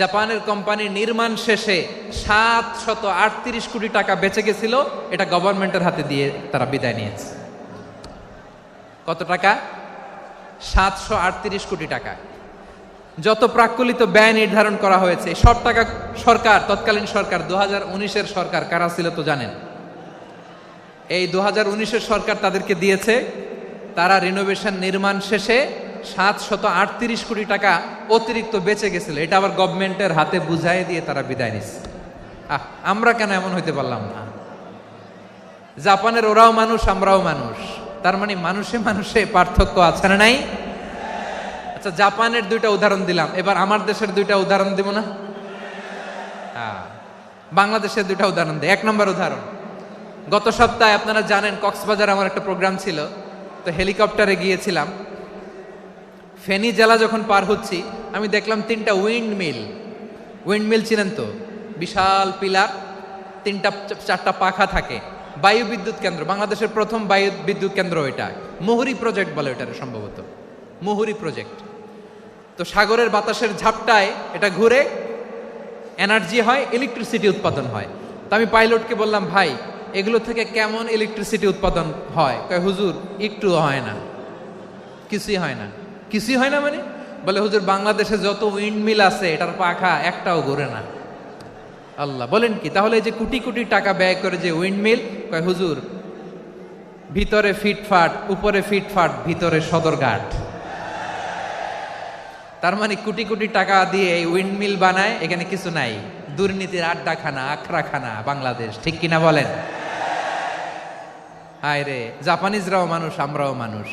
জাপানের কোম্পানি। নির্মাণ শেষে 738 কোটি টাকা বেঁচে গেছিল, এটা গভর্নমেন্টের হাতে দিয়ে তারা বিদায় নিয়েছে। কত টাকা? 738 কোটি টাকা। যত প্রাক্কলিত ব্যয় নির্ধারণ করা হয়েছে সব টাকা সরকার, তৎকালীন সরকার 2019-এর সরকার, কারা ছিল তো জানেন? এই 2019-এর সরকার তাদেরকে দিয়েছে। তারা রিনোভেশন নির্মাণ শেষে 738 কোটি টাকা অতিরিক্ত বেঁচে গেছিল, এটা আবার গভর্নমেন্টের হাতে বুঝাই দিয়ে তারা বিদায় নিচ্ছে। আমরা কেন এমন হইতে পারলাম না? জাপানের ওরাও মানুষ, আমরাও মানুষ, তার মানে মানুষে মানুষে পার্থক্য আছে না নাই? আচ্ছা, জাপানের 2টা উদাহরণ দিলাম, এবার আমার দেশের 2টা উদাহরণ দিব না? বাংলাদেশের 2টা উদাহরণ দিই। 1 নম্বর উদাহরণ, গত সপ্তাহে আপনারা জানেন কক্সবাজার আমার একটা প্রোগ্রাম ছিল, তো হেলিকপ্টারে গিয়েছিলাম। ফেনী জেলা যখন পার হচ্ছি আমি দেখলাম 3টা উইন্ডমিল। উইন্ডমিল চিনেন তো? বিশাল পিলার, 3টা 4টা পাখা থাকে। বায়ু বিদ্যুৎ কেন্দ্র, বাংলাদেশের প্রথম বায়ু বিদ্যুৎ কেন্দ্র এটা। মুহুরী প্রজেক্ট বলে এটার, সম্ভবত মুহুরী প্রজেক্ট। তো সাগরের বাতাসের ঝাপটায় এটা ঘুরে এনার্জি হয়, ইলেকট্রিসিটি উৎপাদন হয়। তো আমি পাইলটকে বললাম, ভাই এগুলো থেকে কেমন ইলেকট্রিসিটি উৎপাদন হয়? কয়, হুজুর একটু হয় না, কিছুই হয় না। কিছুই হয় না মানে? বলে, হুজুর বাংলাদেশে যত উইন্ডমিল আছে এটার পাখা একটাও ঘুরে না। আল্লাহ, বলেন কি? তাহলে এই যে কোটি কোটি টাকা ব্যয় করে যে উইন্ডমিল, কয় হুজুর ভিতরে ফিটফাট, উপরে ফিটফাট, ভিতরে সদরঘাট। তার মানে কোটি কোটি টাকা দিয়ে এই উইন্ডমিল বানায়, এখানে কিছু নাই। দুর্নীতির আড্ডাখানা, আখড়াখানা বাংলাদেশ, ঠিক কিনা বলেন? হায় রে, জাপানিজরাও মানুষ, আমরাও মানুষ।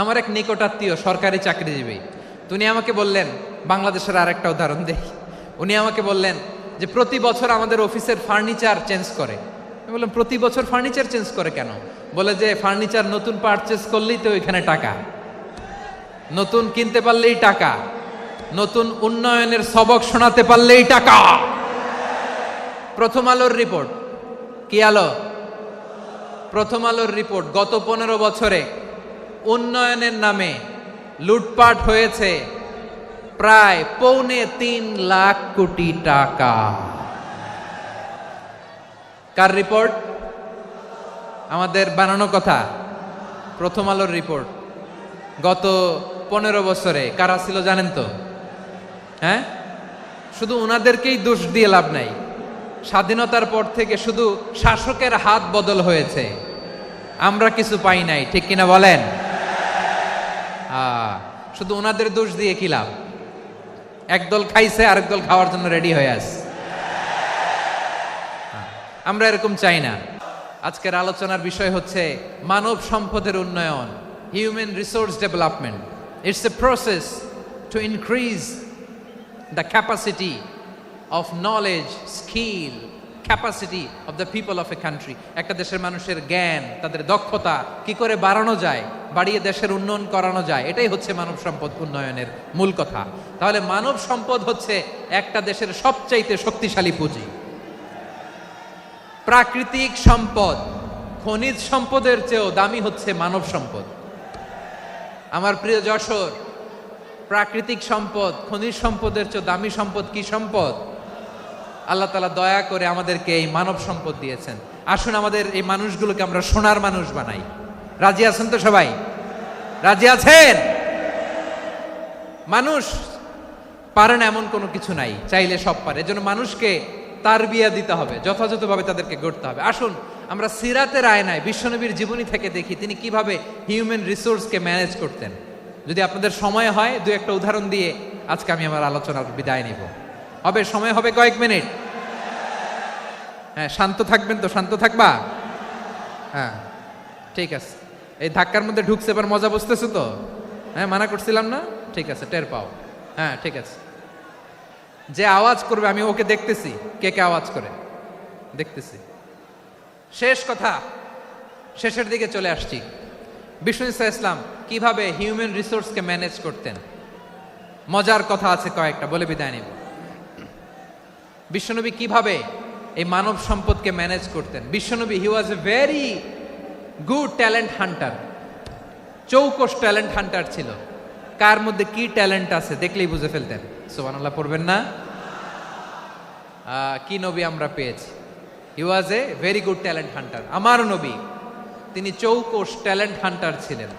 আমার এক নিকটাত্মীয় সরকারি চাকরিজীবী, উনি আমাকে বললেন, বাংলাদেশের আরেকটা উদাহরণ দেই। উনি আমাকে বললেন যে প্রতি বছর আমাদের অফিসের ফার্নিচার চেঞ্জ করে। আমি বললাম প্রতি বছর ফার্নিচার চেঞ্জ করে কেন? বলে যে ফার্নিচার নতুন পারচেজ করলেই তো ওইখানে টাকা, নতুন কিনতে পারলেই টাকা, নতুন উন্নয়নের সবক শোনাতে পারলেই টাকা। প্রথম আলোর রিপোর্ট, কি আলো? প্রথম আলোর রিপোর্ট, গত 15 বছরে উন্নয়নের নামে লুটপাট হয়েছে প্রায় 2.25 লাখ কোটি টাকা। কার রিপোর্ট? আমাদের বানানো কথা। প্রথম আলোর রিপোর্ট। গত 15 বছরে কারা ছিল জানেন তো? হ্যাঁ, শুধু ওনাদেরকেই দোষ দিয়ে লাভ নাই। স্বাধীনতার পর থেকে শুধু শাসকের হাত বদল হয়েছে, আমরা কিছু পাই নাই, ঠিক কিনা বলেন? শুধু ওনাদের দোষ দিয়ে কি লাভ? একদল খাইছে, আরেক দল খাওয়ার জন্য রেডি হয়ে আছে। আমরা এরকম চাই না। আজকের আলোচনার বিষয় হচ্ছে মানব সম্পদের উন্নয়ন, human resource development. It's a process to increase the capacity of knowledge, skill, capacity of the people of a country. একটা দেশের মানুষের জ্ঞান, তাদের দক্ষতা কি করে বাড়ানো যায়, বাড়িয়ে দেশের উন্নয়ন করানো যায়, এটাই হচ্ছে মানব সম্পদ উন্নয়নের মূল কথা। তাহলে মানব সম্পদ হচ্ছে একটা দেশের সবচাইতে শক্তিশালী পুঁজি। প্রাকৃতিক সম্পদ, খনিজ সম্পদের চেয়েও দামি হচ্ছে মানব সম্পদ। আমার প্রিয় যশোর, প্রাকৃতিক সম্পদ, খনিজ সম্পদের চেয়ে দামি সম্পদ কি সম্পদ? আল্লাহ তাআলা দয়া করে আমাদেরকে এই মানব সম্পদ দিয়েছেন। আসুন আমাদের এই মানুষগুলোকে আমরা সোনার মানুষ বানাই। রাজি আছেন তো সবাই? রাজি আছেন? মানুষ পারে না এমন কোনো কিছু নাই, চাইলে সব পারে। এজন্য মানুষকে তারবিয়া দিতে হবে, যথাযথভাবে তাদেরকে গড়তে হবে। আসুন আমরা সিরাতের আয়নায় বিশ্বনবীর জীবনী থেকে দেখি তিনি কিভাবে হিউম্যান রিসোর্সকে ম্যানেজ করতেন। যদি আপনাদের সময় হয়, দু একটা উদাহরণ দিয়ে আজকে আমি আমার আলোচনার বিদায় নিব। হবে? সময় হবে কয়েক মিনিট? হ্যাঁ, শান্ত থাকবেন তো? শান্ত থাকবা? হ্যাঁ, ঠিক আছে। এই ধাক্কার মধ্যে ঢুকছে, এবার মজা বুঝতেছো তো? হ্যাঁ, মানা করছিলাম না? ঠিক আছে, টের পাও। হ্যাঁ, ঠিক আছে। যে আওয়াজ করবে আমি ওকে দেখতেছি, কে কে আওয়াজ করে দেখতেছি। শেষ কথা, শেষের দিকে চলে আসছি। বিষ্ণু ইসলাম কিভাবে হিউম্যান রিসোর্সকে ম্যানেজ করতেন, মজার কথা আছে কয়েকটা, বলে বিদায় নিব। বিশ্বনবী কিভাবে এই মানব সম্পদকে ম্যানেজ করতেন। বিশ্বনবী he was a very good talent hunter, চৌকস ট্যালেন্ট হান্টার ছিল। কার মধ্যে কি ট্যালেন্ট আছে দেখলেই বুঝে ফেলতেন। সুবহানাল্লাহ পড়বেন না? কি নবী আমরা পেয়েছি! He was a very good talent hunter. আমার নবী তিনি চৌকস ট্যালেন্ট হান্টার ছিলেন।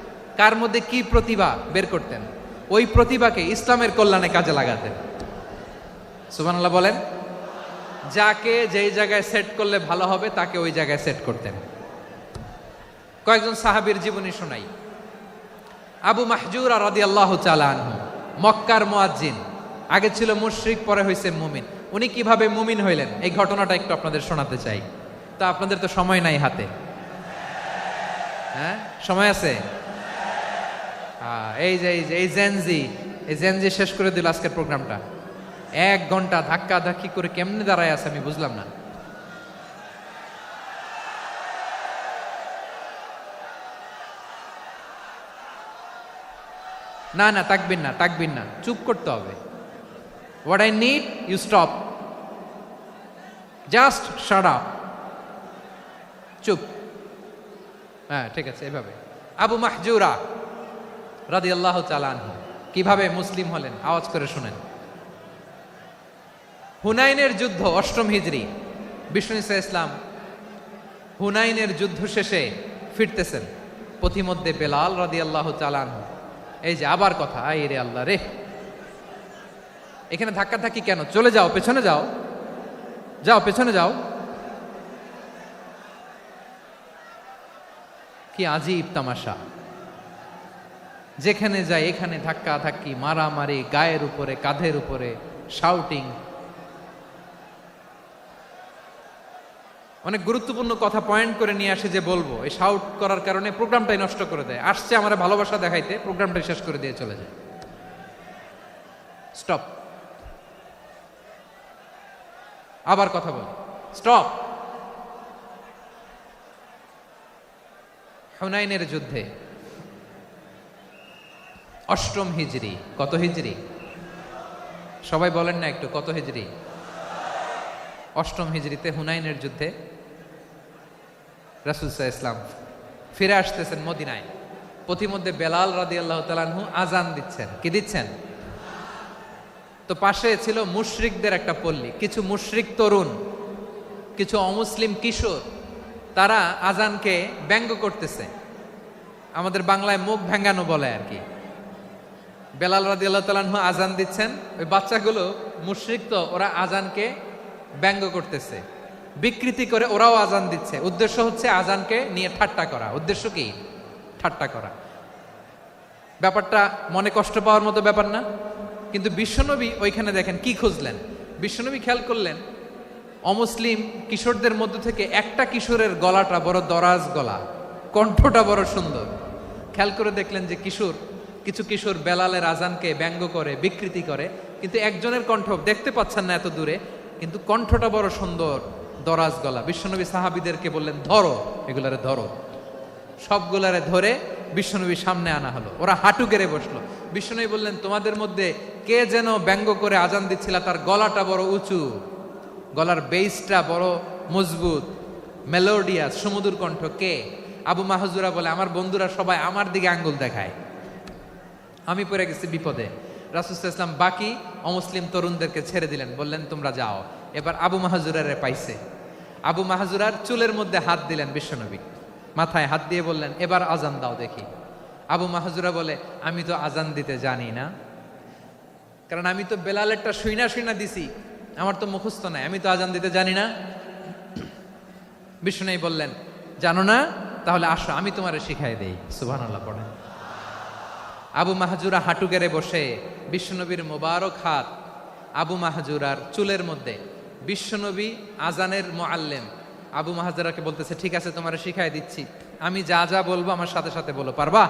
কার মধ্যে কি প্রতিভা বের করতেন, ওই প্রতিভাকে ইসলামের কল্যাণে কাজে লাগাতেন। সুবহানাল্লাহ বলেন। যাকে যেই জায়গায় সেট করলে ভালো হবে তাকে ওই জায়গায় সেট করতেন। কয়েকজন সাহাবীর জীবনী শোনাই। আবু মাহজুরা রাদিয়াল্লাহু তাআলা আনহু, মক্কার মুয়াজ্জিন, আগে ছিল মুশরিক, পরে হইছে মুমিন। উনি কিভাবে মুমিন হইলেন এই ঘটনাটা একটু আপনাদের শোনাতে চাই। তা আপনাদের তো সময় নাই হাতে। হ্যাঁ, সময় আছে? এই জেনজি শেষ করে দিল আজকের প্রোগ্রামটা। 1 ঘন্টা ধাক্কা ধাক্কি করে কেমনে দাঁড়ায় আছে আমি বুঝলাম না। না না, তাকবির না, চুপ করতে হবে। What I need you stop, just shut up, চুপ। হ্যাঁ, ঠিক আছে, এভাবে। আবু মাহজুরা রাদিয়াল্লাহু তাআলা আনহু কিভাবে মুসলিম হলেন আওয়াজ করে শুনেন। হুনাইনের যুদ্ধ, 8ম হিজরি। বিষ্ণু ইসলাম হুনাইনের যুদ্ধ শেষে ফিরতেছেন, পথিমধ্যে বেলাল রাদিয়াল্লাহু তাআলা আনহু, এই যে আবার কথা, আই রে আল্লাহ রে, এখানে ধাক্কা ধাক্কি কেন? চলে যাও, পেছনে যাও, পেছনে যাও। কি আজীব তামাশা! যেখানে যায় এখানে ধাক্কা ধাক্কি, মারামারি, গায়ের উপরে, কাঁধের উপরে, শাউটিং। অনেক গুরুত্বপূর্ণ কথা পয়েন্ট করে নিয়ে আসে যে বলবো, এই শাউট করার কারণে প্রোগ্রামটাই নষ্ট করে দেয়। আসছে আমার ভালোবাসা দেখাইতে, প্রোগ্রামটাই শেষ করে দিয়ে চলে যায়। স্টপ। আবার কথা বল, স্টপ। হুনাইনের যুদ্ধে অষ্টম হিজরি, কত হিজরি সবাই বলেন না একটু, কত হিজরি? অষ্টম হিজরিতে হুনাইনের যুদ্ধে রাসূল সাল্লাল্লাহু আলাইহি ওয়াসাল্লাম ফিরে আসতেছেন মদিনায়। পথিমধ্যে বেলাল রাদিয়াল্লাহু তাআলা আনহু আজান দিচ্ছেন। কি দিচ্ছেন? তো পাশে ছিল মুশরিকদের একটা পল্লী, কিছু মুশরিক তরুণ, কিছু অমুসলিম কিশোর, তারা আজানকে ব্যঙ্গ করতেছে। আমাদের বাংলায় মুখ ভেঙ্গানো বলে আর কি। বেলাল রাদিয়াল্লাহু তাআলা আনহু আজান দিচ্ছেন, ওই বাচ্চাগুলো মুশরিক, তো ওরা আজানকে ব্যঙ্গ করতেছে, বিকৃতি করে ওরাও আজান দিচ্ছে। উদ্দেশ্য হচ্ছে আজানকে নিয়ে ঠাট্টা করা। উদ্দেশ্য কি? ঠাট্টা করা। ব্যাপারটা মনে কষ্ট পাওয়ার মতো ব্যাপার না? কিন্তু বিশ্বনবী ওইখানে দেখেন কি খুঁজলেন। বিশ্বনবী খেয়াল করলেন অমুসলিম কিশোরদের মধ্য থেকে একটা কিশোরের গলাটা বড় দরাজ গলা, কণ্ঠটা বড় সুন্দর। খেয়াল করে দেখলেন যে কিছু কিশোর বেলালের আজানকে ব্যঙ্গ করে, বিকৃতি করে, কিন্তু একজনের কণ্ঠ দেখতে পাচ্ছেন না এত দূরে, কিন্তু কণ্ঠটা বড় সুন্দর, দরাজ গলা। বিশ্বনবী সাহাবীদেরকে বললেন, ধরো এগুলারে, ধরো। সবগুলারে ধরে বিশ্বনবীর সামনে আনা হলো। ওরা হাঁটু গেড়ে বসলো। বিশ্বনবী বললেন, তোমাদের মধ্যে কে যেন ব্যঙ্গ করে আজান দিচ্ছিল, তার গলাটা বড় উঁচু, গলার বেসটা বড় মজবুত, মেলোডিয়াস, সুমধুর কণ্ঠ। কে? আবু মাহজুরা বলে, আমার বন্ধুরা সবাই আমার দিকে আঙ্গুল দেখায়, আমি পড়ে গেছি বিপদে। রাসূল সাল্লাল্লাহু আলাইহি ওয়াসাল্লাম বাকি অমুসলিম তরুণদেরকে ছেড়ে দিলেন, বললেন তোমরা যাও। এবার আবু মাহজুরারে পাইছে। আবু মাহজুরার চুলের মধ্যে হাত দিলেন বিশ্বনবী, মাথায় হাত দিয়ে বললেন, এবার আজান দাও দেখি। আবু মাহজুরা বলে, আমি তো আজান দিতে জানি না, কারণ আমি তো বেলালেরটা শুইনা দিছি, আমার তো মুখস্থ নাই, আমি তো আজান দিতে জানি না। বিশ্বনবী বললেন, জানো না? তাহলে আসো, আমি তোমারে শিখাই দেই। সুবহানাল্লাহ পড়েন। আবু মাহজুরা হাঁটু গেড়ে বসে, বিশ্বনবীর মোবারক হাত আবু মাহজুরার চুলের মধ্যে। বিশ্বনবী আজানের মুআল্লিম আবু মাহজুরাকে বলতেছে, ঠিক আছে তোমারে শিখাই দিচ্ছি, আমি যা যা বলবো আমার সাথে সাথে বলো, পারবা?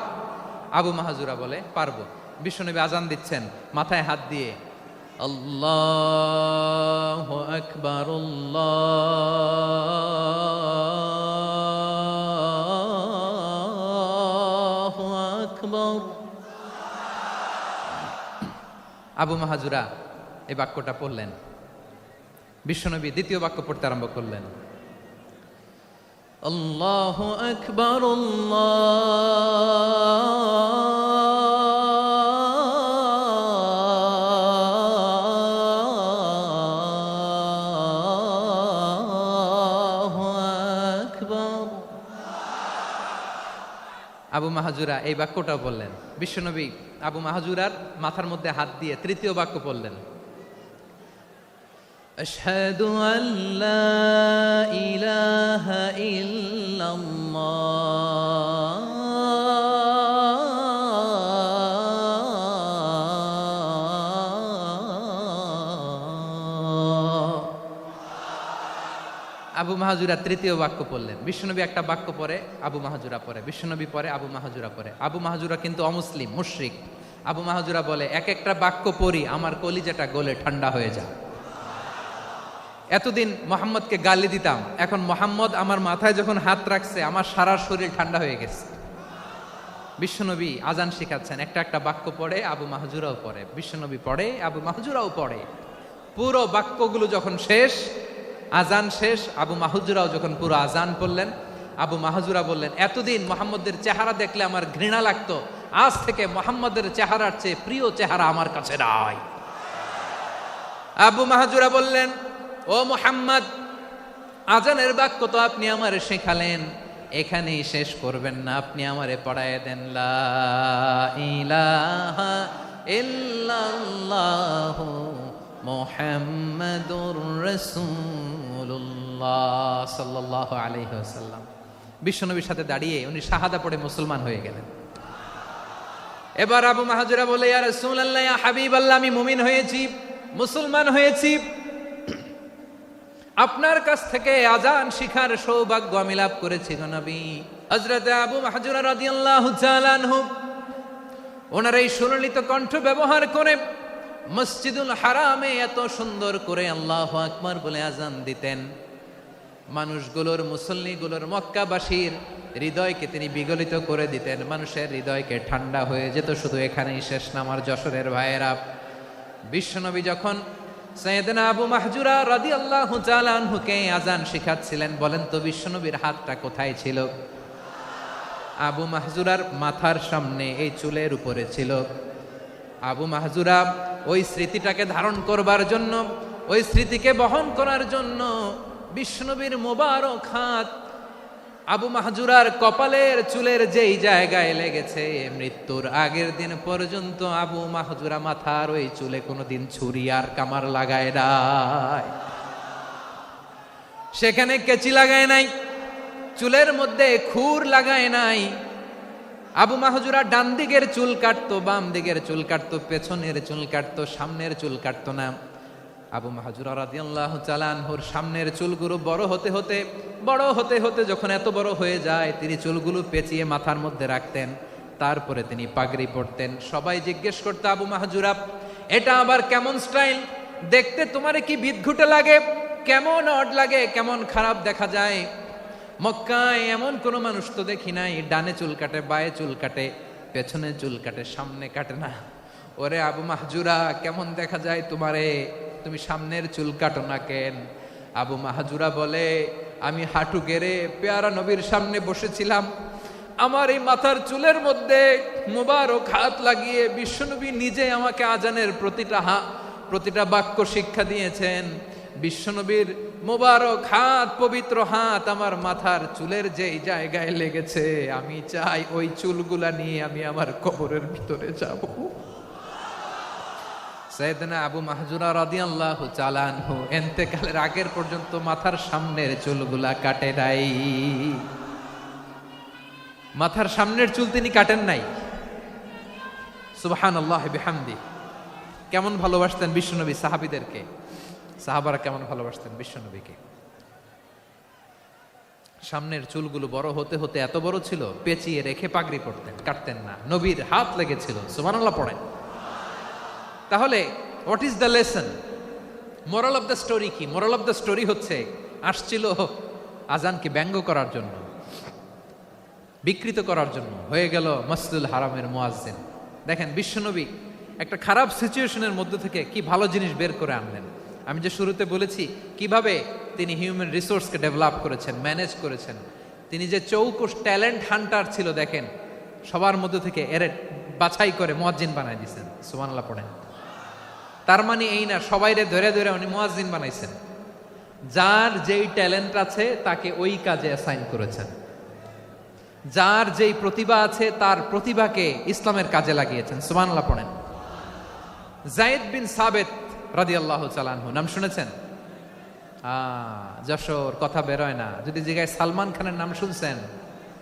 আবু মাহজুরা বলে, পারবো। বিশ্বনবী আজান দিচ্ছেন মাথায় হাত দিয়ে, আল্লাহু আকবার, আল্লাহু আকবার। আবু মাহজুরা এই বাক্যটা পড়লেন। বিশ্বনবী দ্বিতীয় বাক্য পড়তে আরম্ভ করলেন, আল্লাহু আকবার, আল্লাহু আকবার। আবু মাহজুরা এই বাক্যটাও বললেন। বিশ্বনবী আবু মাহজুরার মাথার মধ্যে হাত দিয়ে তৃতীয় বাক্য পড়লেন, আশহাদু আল্লা ইলাহা ইল্লাল্লাহ, আবু মাহজুরা তৃতীয় বাক্য পড়লেন। বিশ্বনবী একটা বাক্য পরে আবু মাহজুরা পরে, বিশ্বনবী পরে আবু মাহজুরা পরে। আবু মাহজুরা কিন্তু অমুসলিম, মুশরিক। আবু মাহজুরা বলে, এক একটা বাক্য পড়ি আমার কলিজাটা গলে ঠান্ডা হয়ে যায়। এতদিন মোহাম্মদকে গালি দিতাম, এখন মোহাম্মদ আমার মাথায় যখন হাত রাখছে আমার সারা শরীর ঠান্ডা হয়ে গেছে। বিশ্বনবী আজান শিখাচ্ছেন, একটা একটা বাক্য পড়ে আবু মাহজুরাও পড়ে, বিশ্বনবী পড়ে, আবু মাহজুরাও পড়ে। পুরো বাক্যগুলো যখন শেষ, আজান শেষ, আবু মাহজুরাও যখন পুরো আজান পড়লেন, আবু মাহজুরা বললেন, এতদিন মোহাম্মদের চেহারা দেখলে আমার ঘৃণা লাগতো, আজ থেকে মোহাম্মদের চেহারার চেয়ে প্রিয় চেহারা আমার কাছে নাই। আবু মাহজুরা বললেন, ও মুহাম্মদ, আজানের বাক্য তো আপনি আমারে শেখালেন, এখানেই শেষ করবেন না, আপনি আমারে পড়ায় দেন, লা ইলাহা ইল্লাল্লাহু মুহাম্মাদুর রাসূলুল্লাহ সাল্লাল্লাহু আলাইহি ওয়াসাল্লাম। বিশ্বনবীর সাথে দাঁড়িয়ে উনি শাহাদা পড়ে মুসলমান হয়ে গেলেন। এবার আবু মাহজুরা বলে, ইয়া রাসূলুল্লাহ, ইয়া হাবিবাল্লাহ, আমি মুমিন হয়েছি, মুসলমান হয়েছি। আপনার কাছ থেকে আজান শিখার সৌভাগ্য আমি লাভ করেছি গো নবী। হযরত আবু মাহজুরা রাদিয়াল্লাহু তাআলা আনহু ওনার এই সুললিত কণ্ঠ ব্যবহার করে মসজিদুল হারামে এত সুন্দর করে আল্লাহু আকবার বলে আজান দিতেন, মানুষগুলোর, মুসল্লিগুলোর, মক্কাবাসীর হৃদয়কে তিনি বিগলিত করে দিতেন। মানুষের হৃদয়কে ঠান্ডা হয়ে যেত। শুধু এখানেই শেষ না আমার যশোরের ভাইয়েরা। বিশ্বনবী যখন সাইয়েদনা আবু মাহজুরা রাদিয়াল্লাহু তাআলা আনহুকে আজান শিখাচ্ছিলেন, বলেন তো বিশ্বনবীর হাতটা কোথায় ছিল? আবু মাহজুরার মাথার সামনে, এই চুলের উপরে ছিল। আবু মাহজুরা ওই স্মৃতিটাকে ধারণ করবার জন্য, ওই স্মৃতিকে বহন করার জন্য বিশ্বনবীর মোবারক হাত আবু মাহজুরার কপালের চুলের যেই জায়গায় লেগেছে, মৃত্যুর আগের দিন পর্যন্ত আবু মাহজুরা মাথার ওই চুলে কোনোদিন ছুরি আর কামার লাগায় নাই, সেখানে কেচি লাগায় নাই, চুলের মধ্যে খুর লাগায় নাই। আবু মাহজুরা ডান দিকের চুল কাটতো, বাম দিকের চুল কাটতো, পেছনের চুল কাটতো, সামনের চুল কাটতো না। আবু মাহজুরা রাদিয়াল্লাহু তাআলা আনহুর সামনের চুলগুলো বড় হতে হতে যখন এত বড় হয়ে যায়, তিনি চুলগুলো পেঁচিয়ে মাথার মধ্যে রাখতেন। তারপরে তিনি পাগড়ি পরতেন। সবাই জিজ্ঞেস করতো, আবু মাহজুরা এটা আবার কেমন স্টাইল? দেখতে তোমারে কি বিদঘুটে লাগে, কেমন অড লাগে, কেমন খারাপ দেখা যায়। মক্কায় এমন কোন মানুষ তো দেখি নাই, ডানে চুল কাটে, বায়ে চুল কাটে, পেছনে চুল কাটে, সামনে কাটে না। ওরে আবু মাহজুরা, কেমন দেখা যায় তোমারে, তুমি সামনের চুল কাটো না কেন? আবু মাহজুরা বলে, আমি হাঁটু গেড়ে পেয়ারা নবীর সামনে বসেছিলাম, আমার এই মাথার চুলের মধ্যে মুবারক হাত লাগিয়ে বিশ্বনবী নিজে আমাকে আজানের প্রতিটা বাক্য শিক্ষা দিয়েছেন। বিশ্বনবীর মুবারক হাত, পবিত্র হাত আমার মাথার চুলের যেই জায়গায় লেগেছে, আমি চাই ওই চুলগুলা নিয়ে আমি আমার কবরের ভিতরে যাব। সাইয়েদনা আবু মাহজুরা রাদিয়াল্লাহু তাআলা আনহু ইন্তেকালের আগের পর্যন্ত মাথার সামনের চুলগুলা কাটে নাই। মাথার সামনের চুল তিনি কাটেন নাই। সুবহানাল্লাহি বিহামদি। কেমন ভালোবাসতেন বিশ্বনবী সাহাবীদেরকে, সাহাবারা কেমন ভালোবাসতেন বিশ্বনবীকে। সামনের চুলগুলো বড় হতে হতে এত বড় ছিল, পেঁচিয়ে রেখে পাগড়ি পরতেন, কাটতেন না। নবীর হাত লেগেছিল। সুবহানাল্লাহ পড়েন। তাহলে what is the lesson? Moral of the story কি? মোরাল অফ দ্য স্টোরি হচ্ছে, আসছিল আজানকে ব্যঙ্গ করার জন্য, বিকৃত করার জন্য, হয়ে গেল মসজিদুল হারামের মুয়াজ্জিন। দেখেন বিশ্বনবী একটা খারাপ সিচুয়েশনের মধ্যে থেকে কি ভালো জিনিস বের করে আনলেন। আমি যে শুরুতে বলেছি কিভাবে তিনি হিউম্যান রিসোর্সকে ডেভেলপ করেছেন, ম্যানেজ করেছেন। তিনি যে চৌকুশ ট্যালেন্ট হান্টার ছিল, দেখেন সবার মধ্যে থেকে এর বাছাই করে মুয়াজ্জিন বানাই দিয়েছেন। সুবহানাল্লাহ পড়েন। তার মানে এই না সবাইরে ধরে ধরে উনি মুয়াজ্জিন বানাইছেন। যার যেই ট্যালেন্ট আছে তাকে ওই কাজে অ্যাসাইন করেছেন। যার যেই প্রতিভা আছে তার প্রতিভাকে ইসলামের কাজে লাগিয়েছেন। সুবহানাল্লাহ পড়েন। যায়েদ বিন সাবিত রাদিয়াল্লাহু তাআলা আনহু নাম শুনেছেন? যশোর কথা বেরোয় না। যদি জিগায় সালমান খানের নাম শুনছেন,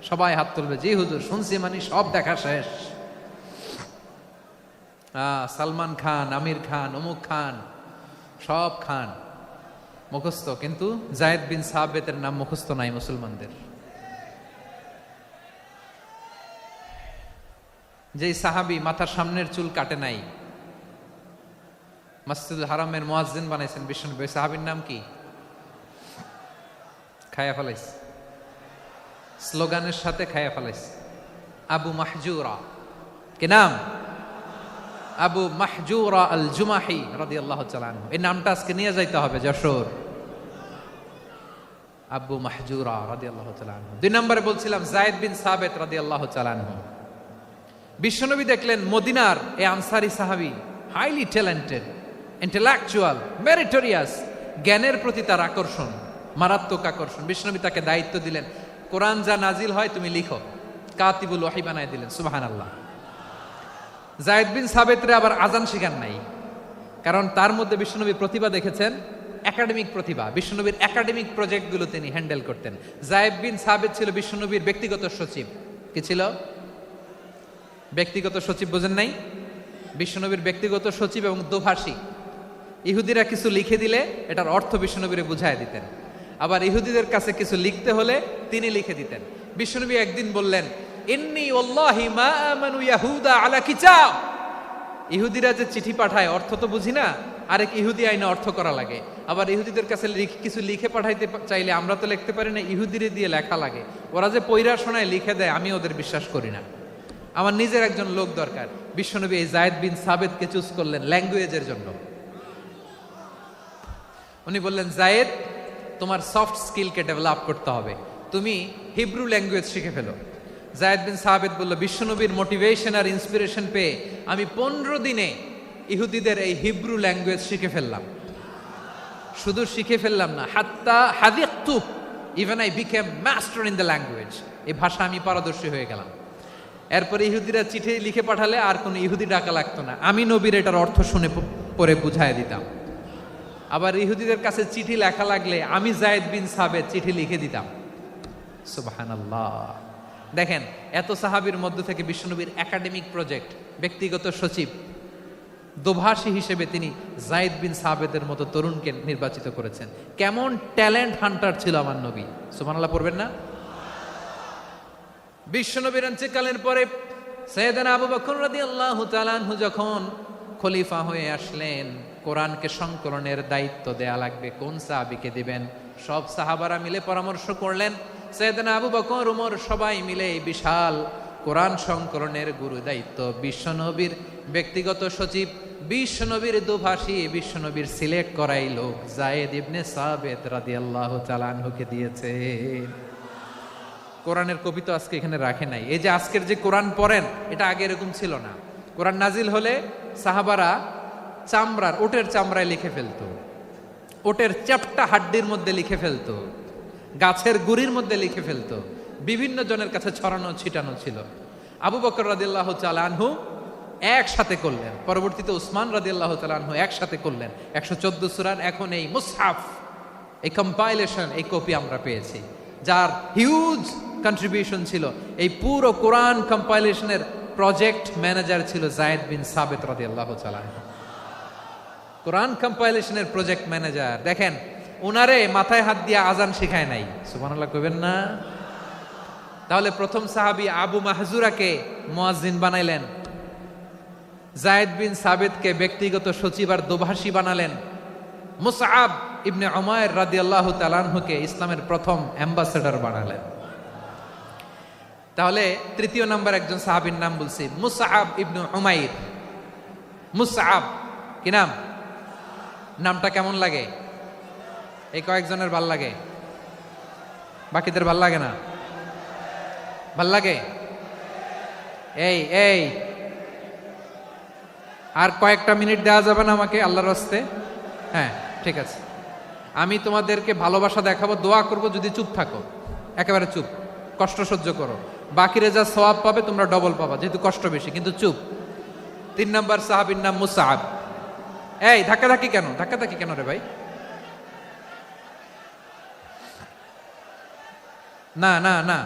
সবাই হাত তুলবে, জি হুজুর শুনছি, মানে সব দেখা শেষ। সালমান খান, আমির খান, অমুক খান, সব খান মুখস্থ, কিন্তু যায়েদ বিন সাবিতের নাম মুখস্থ নাই মুসলমানদের। যেই সাহাবী মাথার সামনের চুল কাটে নাই, মসজিদুল হারামের মুয়াজ্জিন বানাইছেন বিশ্বনবী, সাহাবীর নাম কি? খায়া ফেলাইস, স্লোগানের সাথে খায়া ফেলাইস। আবু মাহজুরা। কি নাম? আবু মাহজুরা আল জুমাহি রাদিয়াল্লাহু তাআলা আনহু। এই নামটা আজকে নিয়ে যাইতে হবে যশোর। আবু মাহজুরা রাদিয়াল্লাহু তাআলা আনহু। 2 নম্বরে বলছিলাম যায়েদ বিন সাবিত রাদিয়াল্লাহু তাআলা আনহু। বিশ্বনবী দেখলেন মদিনার এই আনসারী সাহাবী হাইলি ট্যালেন্টেড, ইন্টেলেকচুয়াল, মেরিটোরিয়াস, জ্ঞানের প্রতি তার আকর্ষণ, মারাত্মক আকর্ষণ। বিশ্বনবী তাকে দায়িত্ব দিলেন, কোরআন যা নাজিল হয় তুমি লিখো, কাতিবুল ওয়াহি বানায় দিলেন। সুবহানাল্লাহ। যায়েদ বিন সাবিতরে আবার আজান শিখান নাই, কারণ তার মধ্যে বিশ্বনবী প্রতিভা দেখেছেন, একাডেমিক প্রতিভা। বিশ্বনবীর একাডেমিক প্রজেক্টগুলো তিনি হ্যান্ডেল করতেন। যায়েদ বিন সাবিত ছিল বিশ্বনবীর ব্যক্তিগত সচিব। কি ছিল? ব্যক্তিগত সচিব। বোঝেন নাই? বিশ্বনবীর ব্যক্তিগত সচিব এবং দোভাষী। ইহুদিরা কিছু লিখে দিলে এটার অর্থ বিশ্বনবীরে বুঝায় দিতেন, আবার ইহুদিদের কাছে কিছু লিখতে হলে তিনি লিখে দিতেন। বিশ্বনবী একদিন বললেন, ইন্নী ওয়াল্লাহি মা আমানু ইয়াহুদা আলা কিতাব। ইহুদিরা যে চিঠি পাঠায় অর্থ তো বুঝি না, আরেক ইহুদি আইনে অর্থ করা লাগে। আবার ইহুদিদের কাছে কিছু লিখে পাঠাইতে চাইলে আমরা তো লিখতে পারি না, ইহুদিরে দিয়ে লেখা লাগে। ওরা যে পৈরা শোনায় লিখে দেয়, আমি ওদের বিশ্বাস করি না। আমার নিজের একজন লোক দরকার। বিশ্বনবী এই যায়েদ বিন সাবেতকে চুজ করলেন ল্যাঙ্গুয়েজের জন্য। উনি বললেন, যায়েদ, তোমার সফট স্কিলকে ডেভেলপ করতে হবে, তুমি হিব্রু ল্যাঙ্গুয়েজ শিখে ফেলো। যায়েদ বিন সাবেত বলল, বিশ্বনবীর মোটিভেশন আর ইন্সপিরেশন পেয়ে আমি 15 দিনে ইহুদিদের এই হিব্রু ল্যাঙ্গুয়েজ শিখে ফেললাম। শুধু শিখে ফেললাম না, হাত্তা হাদিকতু, even I became master in the language. এই ভাষা আমি পারদর্শী হয়ে গেলাম। এরপরে ইহুদিরা চিঠি লিখে পাঠালে আর কোনো ইহুদি ডাকা লাগতো না, আমি নবীর এটার অর্থ শুনে পরে বুঝাই দিতাম। আবার ইহুদিদের কাছে চিঠি লেখা লাগলে আমি যায়েদ বিন সাবেত চিঠি লিখে দিতাম। সুবহানাল্লাহ। দেখেন, এত সাহাবীর মধ্য থেকে বিশ্বনবীর একাডেমিক প্রজেক্ট, ব্যক্তিগত সচিব, দোভাষী হিসেবে তিনি যায়েদ বিন সাবেতের মতো তরুণকে নির্বাচিত করেছেন। কেমন ট্যালেন্ট হান্টার ছিল আমার নবী! সুবহানাল্লাহ পড়বেন না? বিশ্বনবীর ইন্তেকালের পরে সাইয়েদনা আবু বকর রাদিয়াল্লাহু তাআলা আনহু যখন খলিফা হয়ে আসলেন, কোরআনকে সংকলনের দায়িত্ব দেয়া লাগবে, কোন সাহাবীকে দিবেন? সব সাহাবারা মিলে পরামর্শ করলেন। সাইয়েদনা আবু বকর, ওমর সবাই মিলে এই বিশাল কোরআন সংকলনের গুরু দায়িত্ব বিশ্বনবীর ব্যক্তিগত সচিব, বিশ্বনবীর দুভাষী, বিশ্বনবীর সিলেক্ট করাই লোক যায়েদ ইবনে সাবেত রাদিয়াল্লাহু তাআলা আনহুকে দিয়েছে। কোরআনের কবি তো আজকে এখানে রাখে নাই। এই যে আজকের যে কোরআন পড়েন, এটা আগে এরকম ছিল না। কোরআন নাজিল হলে সাহাবারা চামড়ার, ওটের চামড়ায় লিখে ফেলতো, ওটের চ্যাপ্টা হাড্ডির মধ্যে লিখে ফেলতো, গাছের গুড়ির মধ্যে লিখে ফেলতো, বিভিন্ন জনের কাছে ছড়ানো ছিটানো ছিল। আবু বকর রাদিয়াল্লাহু তাআলা আনহু একসাথে করলেন, পরবর্তীতে উসমান রাদিয়াল্লাহু তাআলা আনহু একসাথে করলেন 114 সূরার। এখন এই মুসহাফ, এই কম্পাইলেশন, এই কপি আমরা পেয়েছি, যার হিউজ কন্ট্রিবিউশন ছিল। এই পুরো কোরআন কম্পাইলেশনের প্রজেক্ট ম্যানেজার ছিল যায়েদ বিন সাবেত রাদিয়াল্লাহু তাআলা আনহু। কোরআন কম্পাইলেশনের প্রজেক্ট ম্যানেজার। দেখেন, উনারে মাথায় হাত দিয়ে আজান শিখায় নাই। সুবহানাল্লাহ কইবেন না? তাহলে প্রথম সাহাবী আবু মাহজুরাকে মুয়াজ্জিন বানাইলেন, যায়েদ বিন সাবেতকে ব্যক্তিগত সচিব আর দোভাষী বানালেন, মুসআব ইবনে উমাইর রাদিয়াল্লাহু তাআলা আনহুকে ইসলামের প্রথম অ্যাম্বাসেডর বানালেন। তাহলে তৃতীয় নাম্বার একজন সাহাবীর নাম বলছি, মুসআব ইবনে উমাইর। মুসআব কি নাম? নামটা কেমন লাগে? এই কয়েকজনের ভাল লাগে, বাকিদের ভাল লাগে না? ভাল লাগে? এই এই আর কয়েকটা মিনিট দেওয়া যাবে না আমাকে আল্লাহর রাস্তে? হ্যাঁ, ঠিক আছে। আমি তোমাদেরকে ভালোবাসা দেখাবো, দোয়া করব যদি চুপ থাকো, একেবারে চুপ, কষ্ট সহ্য করো। বাকিরে যা সওয়াব পাবে তোমরা ডবল পাবা, যেহেতু কষ্ট বেশি, কিন্তু চুপ। 3 নাম্বার সাহাবীর নাম মুসআব। এই ধাক্কাধাক্কি কেন? ধাক্কাধাক্কি কেন রে ভাই? না না না,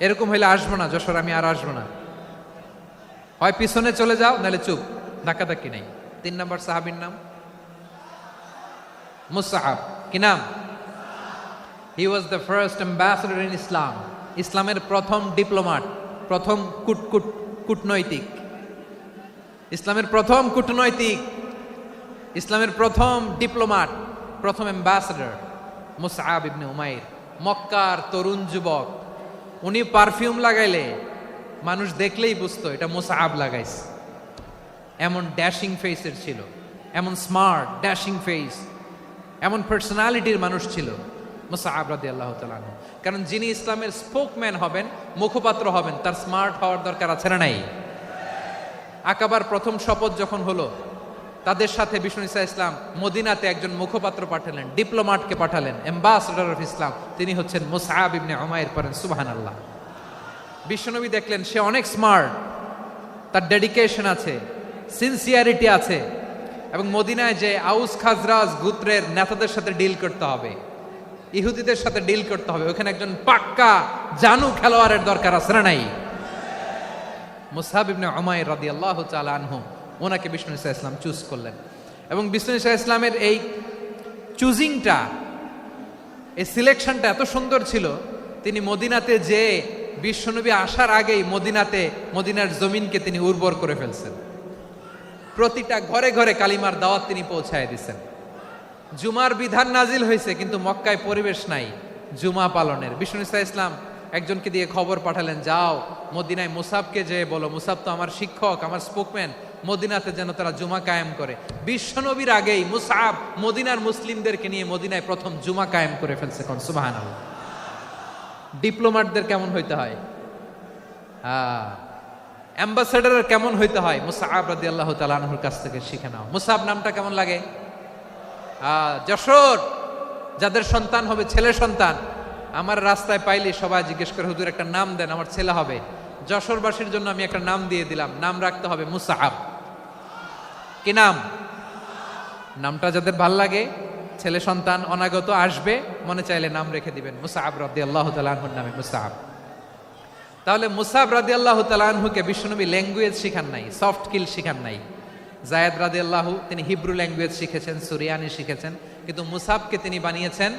এরকম হইলে আসবো না যশোর, আমি আর আসবো না। হয় পিছনে চলে যাও, নাহলে চুপ, ধাক্কাধাক্কি নাই। 3 নাম্বার সাহাবীর নাম মুসআব। কি নাম? He was the first ambassador in Islam. ইসলামের প্রথম ডিপ্লোমাট, প্রথম কূটনৈতিক, ইসলামের প্রথম কূটনৈতিক, ইসলামের প্রথম ডিপ্লোমাট, প্রথম অ্যাম্বাসেডর মুসআব ইবনে উমাইর। মক্কার তরুণ যুবক, উনি পারফিউম লাগাইলে মানুষ দেখলেই বুঝতো এটা মুসআব লাগাইছে। এমন ড্যাশিং ফেসের ছিল, এমন স্মার্ট ড্যাশিং ফেস, এমন পার্সোনালিটির মানুষ ছিল মুসআব রাদিয়াল্লাহু তাআলা আনহু। কারণ যিনি ইসলামের স্পোকম্যান হবেন, মুখপাত্র হবেন, তার স্মার্ট হওয়ার দরকার আছে না নাই? আকাবার প্রথম শপথ যখন হলো, তাদের সাথে বিষ্ণু ঈসা ইসলাম মদিনাতে একজন মুখপাত্র পাঠালেন, ডিপ্লোমাটকে পাঠালেন, অ্যাম্বাসেডর অফ ইসলাম, তিনি হচ্ছেন মুসআব ইবনে উমাইর। পড়েন সুবহানাল্লাহ। বিশ্বনবী দেখলেন সে অনেক স্মার্ট, তার ডেডিকেশন আছে, সিনসিয়ারিটি আছে, এবং মদিনায় যে আউস খাজরাজ গোত্রের নেতাদের সাথে ডিল করতে হবে, ইহুদিদের সাথে ডিল করতে হবে, ওখানে একজন পাক্কা জানু খেলোয়াড়ের দরকার আছে না নাই? মুসআব ইবনে উমাইর রাদিয়াল্লাহু তাআলা আনহু, ওনাকে বিষ্ণু ঈসা ইসলাম চুজ করলেন। এবং বিষ্ণু ইসলামের এই চুজিংটা, এই সিলেকশনটা এত সুন্দর ছিল, তিনি মদিনাতে যে বিশ্বনবী আসার আগেই মদিনার জমিনকে তিনি উর্বর করে ফেলছেন। প্রতিটা ঘরে ঘরে কালিমার দাওয়াত তিনি পৌঁছায় দিচ্ছেন। জুমার বিধান নাজিল হয়েছে, কিন্তু মক্কায় পরিবেশ নাই জুমা পালনের। বিষ্ণু ইসলাম একজনকে দিয়ে খবর পাঠালেন, যাও মদিনায় মুসাবকে যে বলো, মুসাব তো আমার শিক্ষক, আমার স্পোকম্যান, মদিনাতে যেন তারা জুমা কায়েম করে। বিশ্বনবীর আগেই মুসাব মদিনার মুসলিমদেরকে নিয়ে মদিনায় প্রথম জুমা কায়েম করে ফেলছে। কোন সুবহানাল্লাহ। ডিপ্লোম্যাটদের কেমন হইতে হয়, অ্যাম্বাসেডারের কেমন হইতে হয়, মুসাব রাদিয়াল্লাহু তাআলা আনহুর কাছ থেকে শিখে নাও। মুসাব নামটা কেমন লাগে? যশোর যাদের সন্তান হবে, ছেলে সন্তান, আমার রাস্তায় পাইলে সবাই জিজ্ঞেস করে, হুজুর একটা নাম দেন, আমার ছেলে হবে। যশোরবাসীর জন্য আমি একটা নাম দিয়ে দিলাম, নাম রাখতে হবে মুসাব। কি নাম? নামটা যাদের ভাল লাগে, ছেলে সন্তান অনাগত আসবে, মনে চাইলে নাম রেখে দিবেন মুসাব রাদিয়াল্লাহু তাআলা আনহুর নামে মুসাব। তাহলে মুসাব রাদিয়াল্লাহু তাআলা আনহুকে বিশ্বনবী ল্যাঙ্গুয়েজ শিখান নাই, সফট স্কিল শিখান নাই। জায়েদ রাদিয়াল্লাহু তিনি হিব্রু ল্যাঙ্গুয়েজ শিখেছেন, সুরিয়ানি শিখেছেন, কিন্তু মুসাবকে তিনি বানিয়েছেন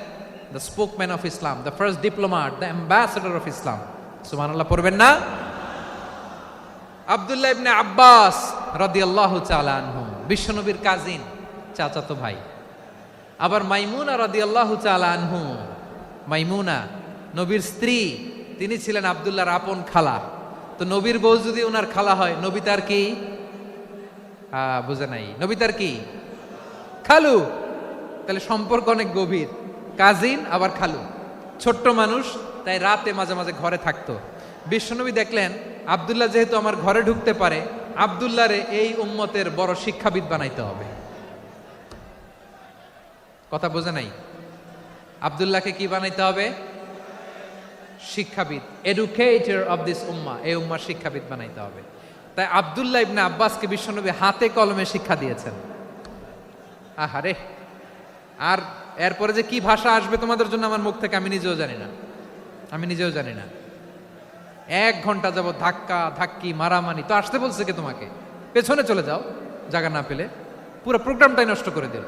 the spokesman of Islam, the first diplomat, the ambassador of Islam. সুবহানাল্লাহ পড়বেন না? আব্দুল্লাহ ইবনে আব্বাস রাদিয়াল্লাহু তাআলা আনহু বিশ্বনবীর কাজিন, চাচাতো ভাই। আবার মাইমুনা রাদিয়াল্লাহু তাআলা আনহু, মাইমুনা নবীর স্ত্রী, তিনি ছিলেন আব্দুল্লাহর আপন খালা। তো নবীর বউ যদি ওনার খালা হয়, নবী তার কি? বুঝে নাই, নবী তার কি? খালু। তাহলে সম্পর্ক অনেক গভীর, কাজিন আবার খালু। ছোট্ট মানুষ, তাই রাতে মাঝে মাঝে ঘরে থাকতো। বিশ্বনবী দেখলেন আব্দুল্লাহ যেহেতু আমার ঘরে ঢুকতে পারে, আব্দুল্লাহরে এই উম্মতের বড় শিক্ষাবিদ বানাইতে হবে। কথা বোঝে নাই? আব্দুল্লাহকে কি বানাইতে হবে? শিক্ষাবিদ, এডুকেটর অফ দিস উম্মাহ, এই উম্মার শিক্ষাবিদ বানাইতে হবে। তাই আব্দুল্লাহ ইবনে আব্বাসকে বিশ্বনবী হাতে কলমে শিক্ষা দিয়েছেন। আহারে, আর এরপরে যে কি ভাষা আসবে তোমাদের জন্য আমার মুখ থেকে আমি নিজেও জানি না। 1 ঘন্টা যাবত ধাক্কা ধাক্কি মারামারি। তো আসতে বলছে কে তোমাকে? পেছনে চলে যাও, জায়গা না পেলে। পুরো প্রোগ্রামটাই নষ্ট করে দিল।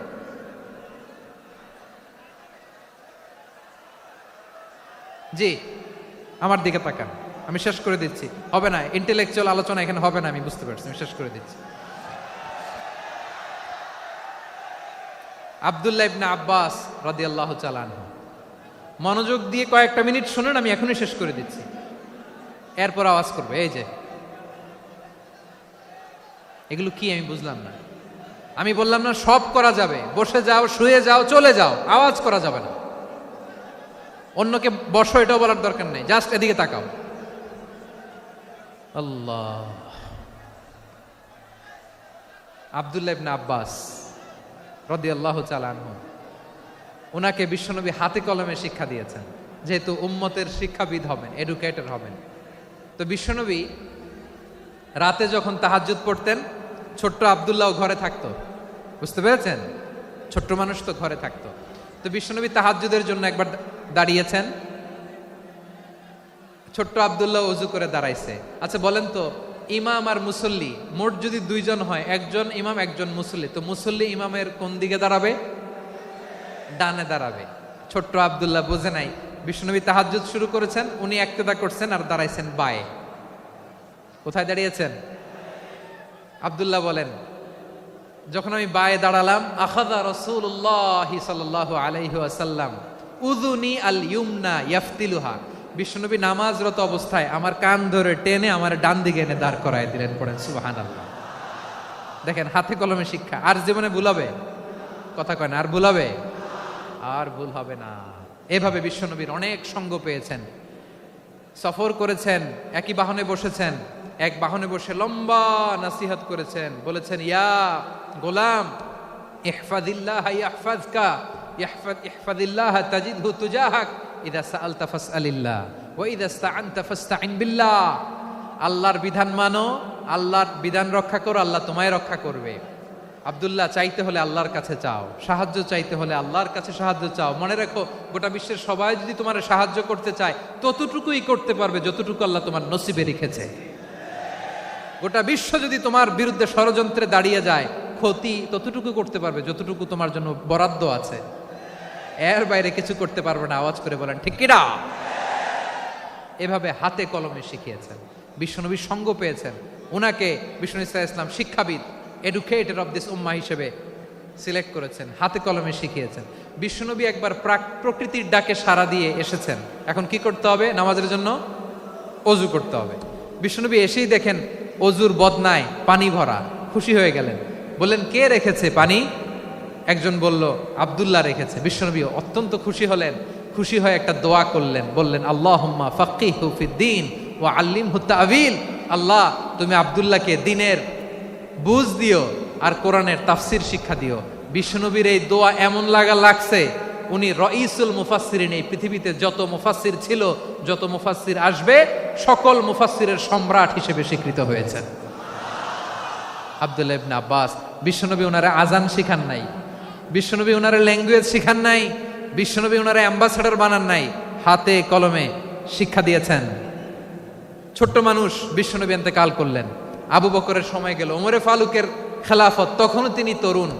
জি, আমার দিকে তাকান, আমি শেষ করে দিচ্ছি। হবে না, ইন্টেলেকচুয়াল আলোচনা এখানে হবে না, আমি বুঝতে পারছি, আমি শেষ করে দিচ্ছি। আব্দুল্লাহ ইবনে আব্বাস রাদিয়াল্লাহু তাআলা আনহু, মনোযোগ দিয়ে কয়েকটা মিনিট শুনুন, আমি এখনই শেষ করে দিচ্ছি। এরপর আওয়াজ করবে, এই যে এগুলো কি আমি বুঝলাম না। আমি বললাম না সব করা যাবে, বসে যাও, শুয়ে যাও, চলে যাও, আওয়াজ করা যাবে না। অন্যকে বসো এটাও বলার দরকার নেই, জাস্ট এদিকে তাকাও। আল্লাহ। আব্দুল্লাহ ইবনে আব্বাস রাদিয়াল্লাহু তাআলা আনহু, ওনাকে বিশ্বনবী হাতে কলমে শিক্ষা দিয়েছেন, যেহেতু উম্মতের শিক্ষাবিদ হবেন, এডুকেটর হবেন। তো বিশ্বনবী রাতে যখন তাহাজ্জুদ পড়তেন, ছোট্ট আব্দুল্লাহ ঘরে থাকতো। বুঝতে পেরেছেন? ছোট্ট মানুষ তো ঘরে থাকতো। তো বিশ্বনবী তাহাজ্জুদের জন্য একবার দাঁড়িয়েছেন, ছোট্ট আব্দুল্লাহ ওযু করে দাঁড়াইছে। আচ্ছা বলেন তো, ইমাম আর মুসল্লি মোট যদি 2 জন হয়, একজন ইমাম একজন মুসল্লি, তো মুসল্লি ইমামের কোন দিকে দাঁড়াবে? ডানে দাঁড়াবে। ছোট্ট আব্দুল্লাহ বুঝে নাই, বিশ্বনবী তাহাজ্জুদ শুরু করেছেন, উনি ইক্তেদা করছেন আর দাঁড়াইছেন বায়ে। কোথায় দাঁড়িয়েছেন? আব্দুল্লাহ বলেন, যখন আমি বায়ে দাঁড়ালাম, আখাযা রাসূলুল্লাহ সাল্লাল্লাহু আলাইহি ওয়াসাল্লাম উযুনি আল ইউমনা ইয়াফতিলুহা, বিশ্বনবী নামাজরত অবস্থায় আমার কান ধরে টেনে আমার ডান দিকে এনে দাঁড় করায় দিলেন। পড়েন সুবহানাল্লাহ। দেখেন, হাতে কলমে শিক্ষা। আর জীবনে ভুলাবে? কথা কয় না, আর ভুলাবে? আর ভুল হবে না। এভাবে বিশ্বনবীর অনেক সঙ্গ পেয়েছেন, সফর করেছেন, একই বাহনে বসেছেন, এক বাহনে বসে লম্বা নাসিহত করেছেন, বলেছেন, ইয়া গোলাম ইহফাজিল্লাহ ইয়াহফাজকা, ইহফাজিল্লাহ তাজিদহু তুজাহাক, ইযা সাআলতা ফাসআলিল্লাহ ওয়া ইযা ইসতাআনতা ফাসতাইন বিল্লাহ। আল্লাহর বিধান মানো, আল্লাহর বিধান রক্ষা করো, আল্লাহ তোমায় রক্ষা করবে। আব্দুল্লাহ, চাইতে হলে আল্লাহর কাছে চাও, সাহায্য চাইতে হলে আল্লাহর কাছে সাহায্য চাও। মনে রাখো, গোটা বিশ্বের সবাই যদি তোমার সাহায্য করতে চায়, ততটুকুই করতে পারবে যতটুকু আল্লাহ তোমার নসিবে রেখেছে। গোটা বিশ্ব যদি তোমার বিরুদ্ধে ষড়যন্ত্রে দাঁড়িয়ে যায়, ক্ষতি ততটুকু করতে পারবে যতটুকু তোমার জন্য বরাদ্দ আছে, এর বাইরে কিছু করতে পারবে না। আওয়াজ করে বলেন ঠিক কিনা? এভাবে হাতে কলমে শিখিয়েছেন, বিশ্বনবীর সঙ্গ পেয়েছেন। ওনাকে বিষ্ণু ইসলাম শিক্ষাবিদ, এডুকেটর অফ দিস উম্মাহ হিসেবে সিলেক্ট করেছেন, হাতে কলমে শিখিয়েছেন। বিশ্বনবী একবার প্রকৃতির ডাকে সাড়া দিয়ে এসেছেন। এখন কি করতে হবে? নামাজের জন্য অজু করতে হবে। বিশ্বনবী এসেই দেখেন অজুর বদনায় পানি ভরা, খুশি হয়ে গেলেন, বললেন কে রেখেছে পানি? একজন বলল আব্দুল্লাহ রেখেছে। বিশ্বনবী অত্যন্ত খুশি হলেন, খুশি হয়ে একটা দোয়া করলেন, বললেন আল্লাহুম্মা ফাক্কিহু ফিদ্দীন ওয়া আল্লিমহু তা'ওয়ীল। আল্লাহ তুমি আব্দুল্লাহকে দ্বীনের বুঝ দিও আর কোরআনের তাফসির শিক্ষা দিও। বিশ্বনবীর এই দোয়া এমন লাগছে, উনি রঈসুল মুফাসসিরিন, এই পৃথিবীতে যত মুফাসসির ছিল, যত মুফাসসির আসবে, সকল মুফাসসিরের সম্রাট হিসেবে স্বীকৃত হয়েছেন আব্দুল্লাহ ইবনে আব্বাস। বিশ্বনবী ওনারে আজান শিখান নাই, বিশ্বনবী ওনারে ল্যাঙ্গুয়েজ শিখান নাই, বিশ্বনবী ওনারে অ্যাম্বাসাডর বানান নাই, হাতে কলমে শিক্ষা দিয়েছেন। ছোট্ট মানুষ বিশ্বনবী ইন্তেকাল করলেন, আবু বকরের সময় গেল, ওমরে ফারুকের খেলাফত, তখনও তিনি তরুণ।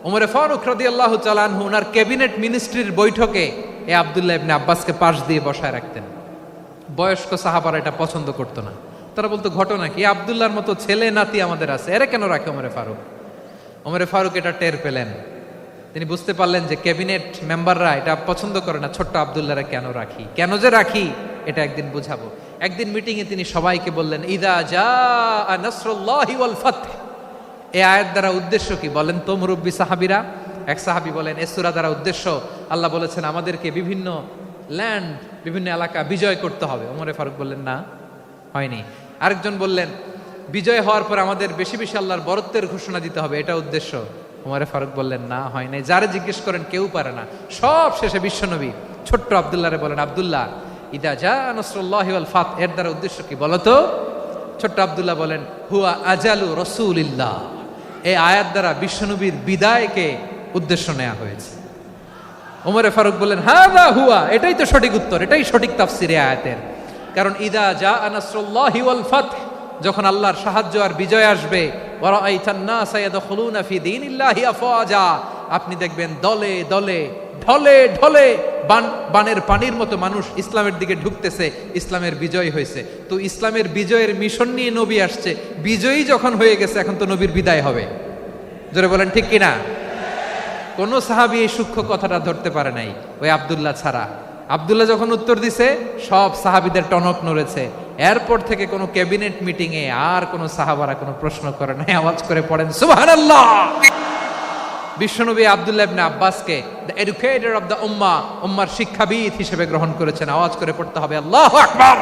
ওমরে ফারুক রাদিয়াল্লাহু তাআলা আনহু ওনার ক্যাবিনেট মিনিস্ট্রির বৈঠকে এই আব্দুল্লাহ ইবনে আব্বাসকে পাশ দিয়ে বসায় রাখতেন। বয়স্ক সাহাবারা এটা পছন্দ করতো না, তারা বলতো ঘটনা কি, আব্দুল্লাহর মতো ছেলে নাতি আমাদের আছে, এরা কেন রাখে ওমরে ফারুক? ওমরে ফারুক এটা টের পেলেন, তিনি বুঝতে পারলেন যে ক্যাবিনেট মেম্বাররা এটা পছন্দ করে না, ছোট্ট আব্দুল্লাহরা কেন রাখি, কেন যে রাখি এটা একদিন বুঝাবো। একদিন মিটিংয়ে তিনি সবাইকে বললেন ইদা জাআ নাসরুল্লাহি ওয়াল ফাতহ। এই আয়াত দ্বারা উদ্দেশ্য কি বলেন তো মুরব্বী সাহাবীরা? এক সাহাবী বলেন এই সূরা দ্বারা উদ্দেশ্য, আল্লাহ বলেছেন আমাদেরকে বিভিন্ন ল্যান্ড, বিভিন্ন এলাকা বিজয় করতে হবে। ওমরে ফারুক বললেন না, হয়নি। আরেকজন বললেন বিজয় হওয়ার পর আমাদের বেশি বেশি আল্লাহর বরত্বের ঘোষণা দিতে হবে, এটা উদ্দেশ্য। ওমরে ফারুক বললেন না, হয় নাই। যারে জিজ্ঞেস করেন কেউ পারে না। সব শেষে বিশ্বনবী ছোট্ট আব্দুল্লাহরে বলেন আব্দুল্লাহ ইদা জাআ নাসরুল্লাহি ওয়াল ফাতহ, এর দ্বারা উদ্দেশ্য কি বলো তো? ছোট্ট আব্দুল্লাহ বলেন হুয়া আজালু রাসূলিল্লাহ। এই আয়াত দ্বারা বিশ্বনবীর বিদায়কে উদ্দেশ্য নেওয়া হয়েছে। ওমরে ফারুক বললেন হাযা হুয়া, এটাই তো সঠিক উত্তর, এটাই সঠিক তাফসীর এই আয়াতের। কারণ ইদা জাআ নাসরুল্লাহি ওয়াল ফাতহ, যখন আল্লাহর সাহায্য আর বিজয় আসবে, ওয়া রাআইতান নাসা ইয়াদখুলুনা ফি দীনিল্লাহি আফওয়াজা, আপনি দেখবেন দলে দলে ঢলে ঢলে বানের পানির মতো মানুষ ইসলামের দিকে ঢুকতেছে, ইসলামের বিজয় হয়েছে। তো ইসলামের বিজয়ের মিশন নিয়ে নবী আসছে, বিজয়ী যখন হয়ে গেছে এখন তো নবীর বিদায় হবে। জোরে বলেন ঠিক কিনা? কোন সাহাবী এই সূক্ষ্ম কথাটা ধরতে পারে নাই, ওই আব্দুল্লাহ ছাড়া। আব্দুল্লাহ যখন উত্তর দিছে সব সাহাবীদের টনক নড়েছে। এরপর থেকে কোনো ক্যাবিনেট মিটিং এ আর কোনো সাহাবারা কোনো প্রশ্ন করে নাই, আওয়াজ করে পড়েন সুবহানাল্লাহ। বিশ্বনবী আব্দুল্লাহ ইবনে আব্বাসকে দ্য এডুকেটর অফ দ্য উম্মাহ, উম্মার শিক্ষাবিদ হিসেবে গ্রহণ করেছেন। আওয়াজ করে পড়তে হবে আল্লাহু আকবার।